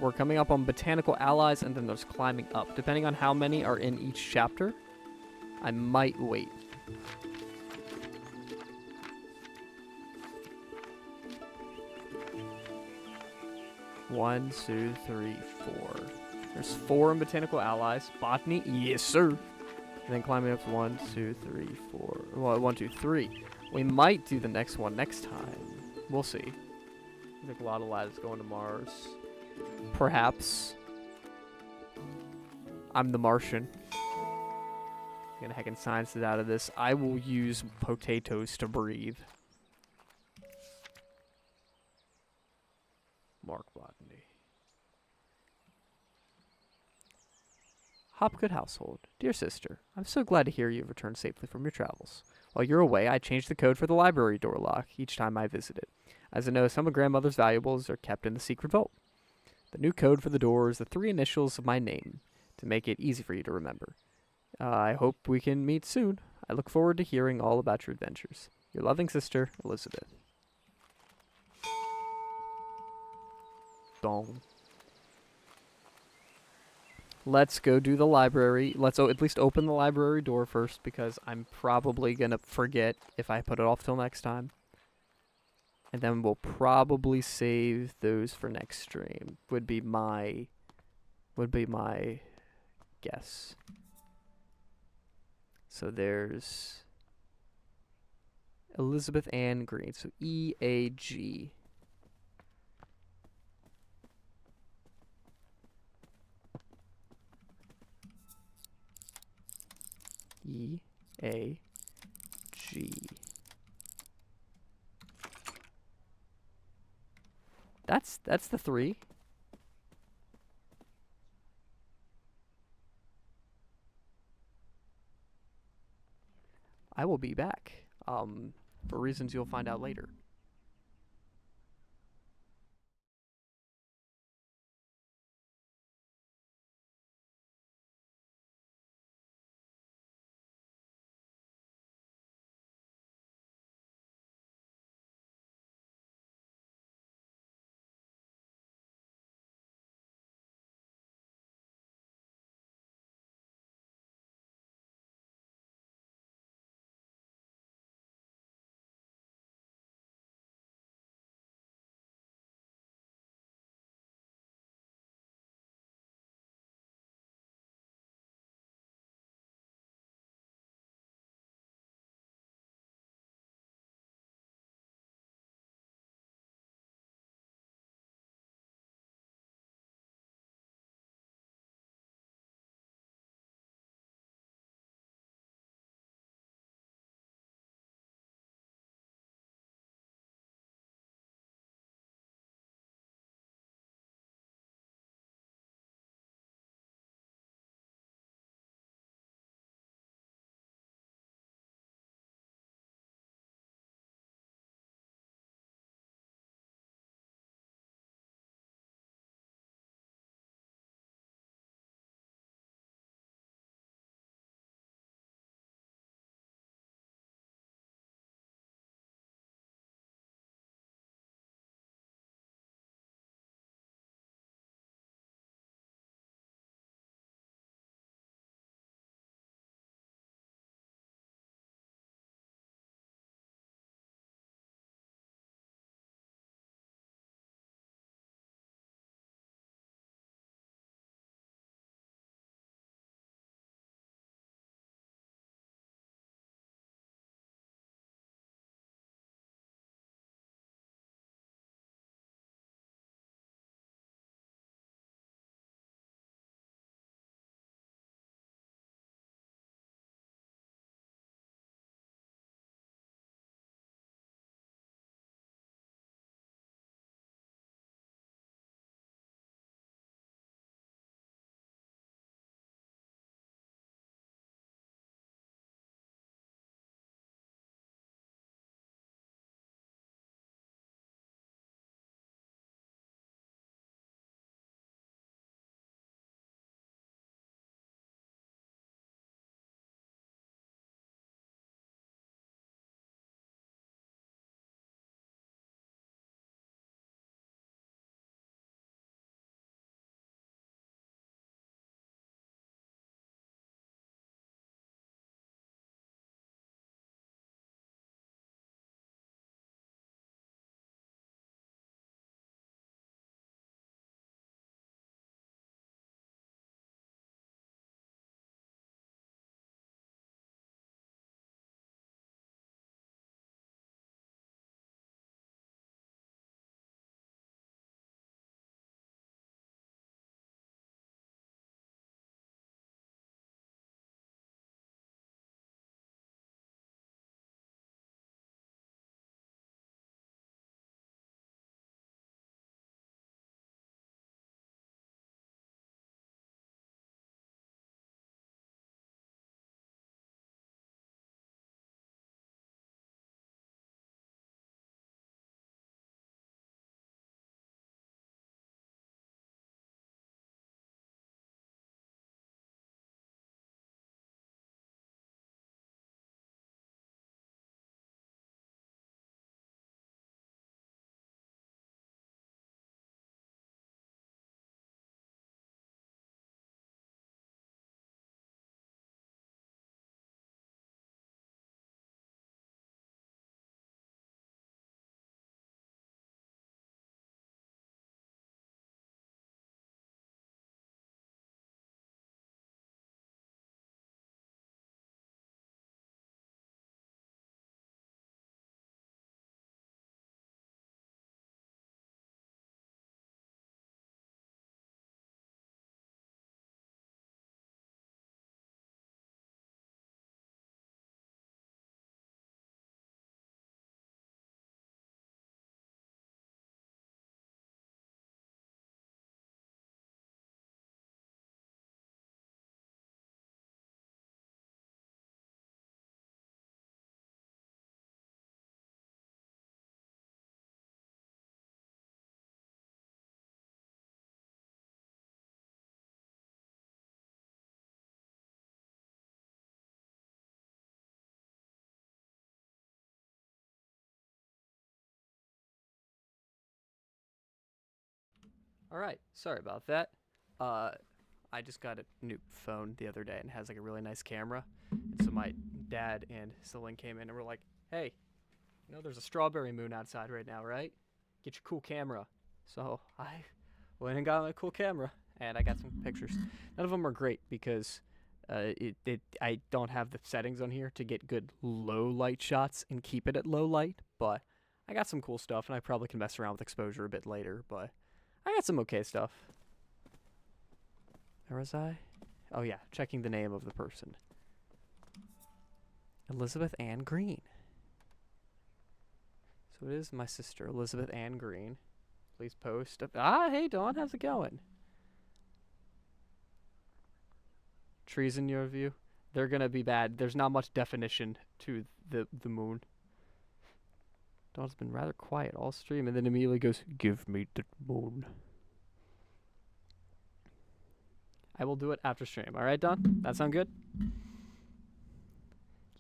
[SPEAKER 1] We're coming up on botanical allies, and then there's climbing up. Depending on how many are in each chapter, I might wait. One, 2, 3, 4. There's 4 in botanical allies. Botany, yes sir. And then climbing up to 1, 2, 3, 4. Well, 1, 2, 3. We might do the next one next time. We'll see. I think a lot of lads going to Mars. Perhaps. I'm the Martian. Gonna heckin' science it out of this. I will use potatoes to breathe. Mark Botany. Hopgood household. Dear sister, I'm so glad to hear you have returned safely from your travels. While you're away, I changed the code for the library door lock each time I visit it, as I know some of grandmother's valuables are kept in the secret vault. The new code for the door is the 3 initials of my name, to make it easy for you to remember. I hope we can meet soon. I look forward to hearing all about your adventures. Your loving sister, Elizabeth. Dong. Let's go do the library. Let's at least open the library door first because I'm probably gonna forget if I put it off till next time. And then we'll probably save those for next stream. Would be my guess. So there's Elizabeth Ann Green. So EAG. EAG. That's the 3. I will be back. For reasons you'll find out later. All right. Sorry about that. Uh, I just got a new phone the other day and it has like a really nice camera. And so my dad and sibling came in and were like, "Hey, there's a strawberry moon outside right now, right? Get your cool camera." So I went and got my cool camera and I got some pictures. None of them are great because I don't have the settings on here to get good low light shots and keep it at low light, but I got some cool stuff and I probably can mess around with exposure a bit later, but I got some okay stuff. Where was I? Oh yeah, checking the name of the person. Elizabeth Ann Green. So it is my sister, Elizabeth Ann Green. Please post. Hey Dawn, how's it going? Trees in your view? They're gonna be bad. There's not much definition to the moon. Dawn's been rather quiet all stream and then immediately goes, "Give me the moon." I will do it after stream. All right, Dawn? That sound good?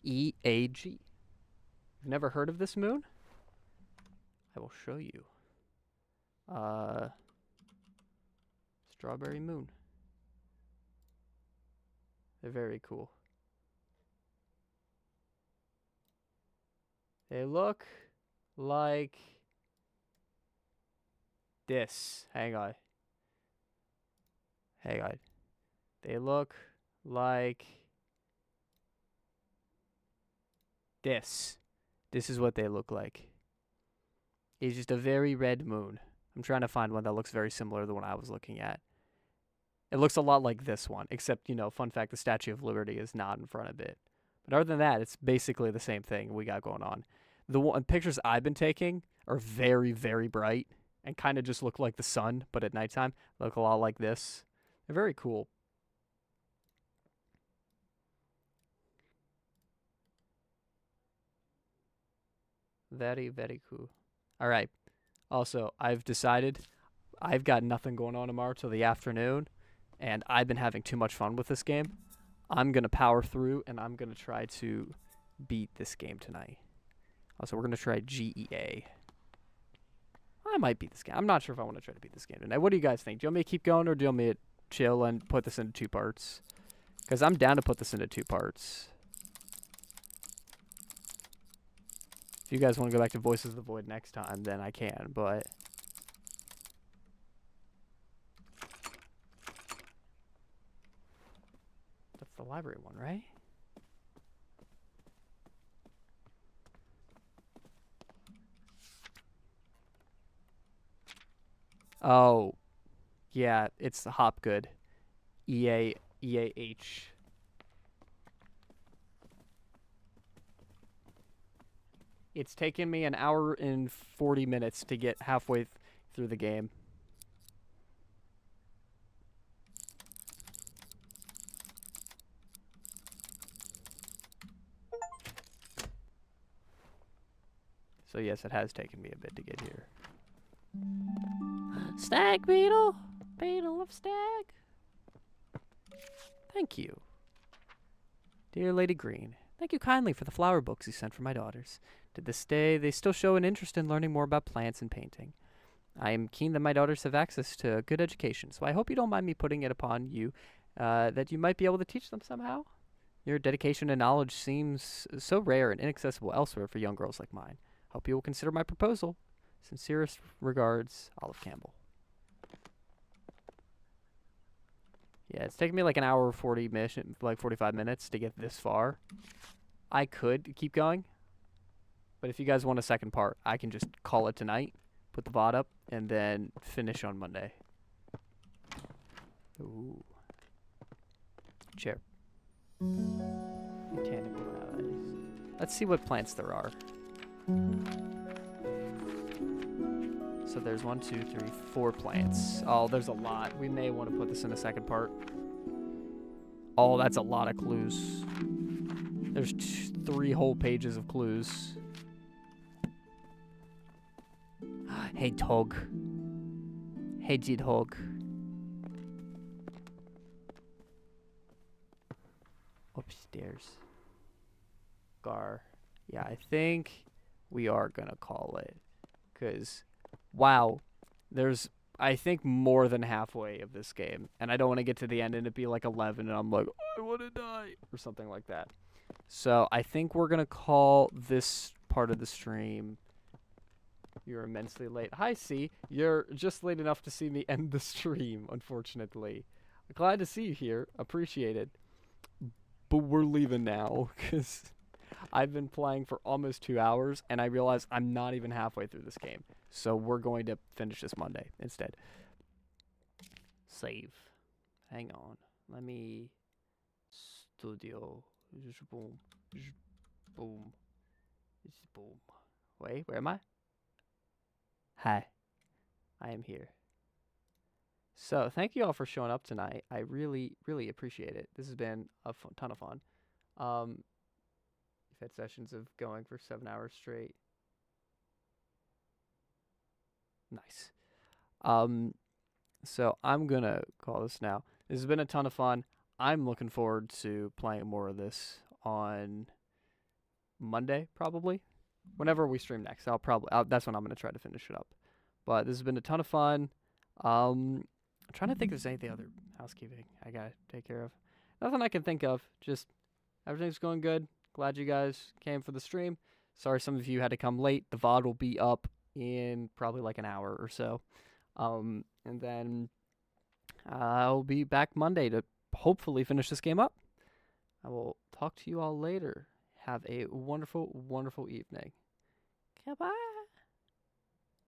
[SPEAKER 1] EAG. You've never heard of this moon? I will show you. Strawberry moon. They're very cool. They look like this. Hang on. They look like this. This is what they look like. It's just a very red moon. I'm trying to find one that looks very similar to the one I was looking at. It looks a lot like this one, except, fun fact, the Statue of Liberty is not in front of it. But other than that, it's basically the same thing we got going on. The pictures I've been taking are very, very bright and kind of just look like the sun, but at nighttime look a lot like this. They're very cool. Very, very cool. All right. Also, I've decided I've got nothing going on tomorrow till the afternoon, and I've been having too much fun with this game. I'm going to power through, and I'm going to try to beat this game tonight. Also, we're going to try GEA. I might beat this game. I'm not sure if I want to try to beat this game tonight. What do you guys think? Do you want me to keep going, or do you want me to chill and put this into 2 parts? Because I'm down to put this into 2 parts. If you guys want to go back to Voices of the Void next time, then I can, but... That's the library one, right? Oh, yeah, it's the Hopgood. EAH. It's taken me an hour and 40 minutes to get halfway through the game. So yes, it has taken me a bit to get here.
[SPEAKER 2] Stag beetle? Beetle of stag?
[SPEAKER 1] Thank you. Dear Lady Green, thank you kindly for the flower books you sent for my daughters. To this day, they still show an interest in learning more about plants and painting. I am keen that my daughters have access to a good education, so I hope you don't mind me putting it upon you that you might be able to teach them somehow. Your dedication and knowledge seems so rare and inaccessible elsewhere for young girls like mine. Hope you will consider my proposal. Sincerest regards, Olive Campbell. Yeah, it's taken me like an hour 45 minutes to get this far. I could keep going, but if you guys want a second part, I can just call it tonight, put the VOD up, and then finish on Monday. Ooh. Chair. Tangible allies. Let's see what plants there are. So there's 1, 2, 3, 4 plants. Oh, there's a lot. We may want to put this in a second part. Oh, that's a lot of clues. There's 3 whole pages of clues. Hey, Tog. Hey, Jidhog. Upstairs. Gar. Yeah, I think we are gonna call it. Because, wow, there's I think more than halfway of this game, and I don't want to get to the end and it be like 11, and I'm like, oh, I want to die or something like that. So I think we're gonna call this part of the stream. You're immensely late. Hi, C. You're just late enough to see me end the stream. Unfortunately, glad to see you here. Appreciate it. But we're leaving now because I've been playing for almost 2 hours, and I realize I'm not even halfway through this game. So we're going to finish this Monday instead. Save. Hang on. Let me... Studio. Boom. Boom. Boom. Wait, where am I? Hi. I am here. So, thank you all for showing up tonight. I really, really appreciate it. This has been a ton of fun. We've had sessions of going for 7 hours straight. Nice. So I'm gonna call this now. This has been a ton of fun. I'm looking forward to playing more of this on Monday, probably. Whenever we stream next, that's when I'm gonna try to finish it up. But this has been a ton of fun. I'm trying to think if there's anything other housekeeping I gotta take care of. Nothing I can think of. Just everything's going good. Glad you guys came for the stream. Sorry some of you had to come late. The VOD will be up in probably like an hour or so. And then I'll be back Monday to hopefully finish this game up. I will talk to you all later. Have a wonderful, wonderful evening. Goodbye.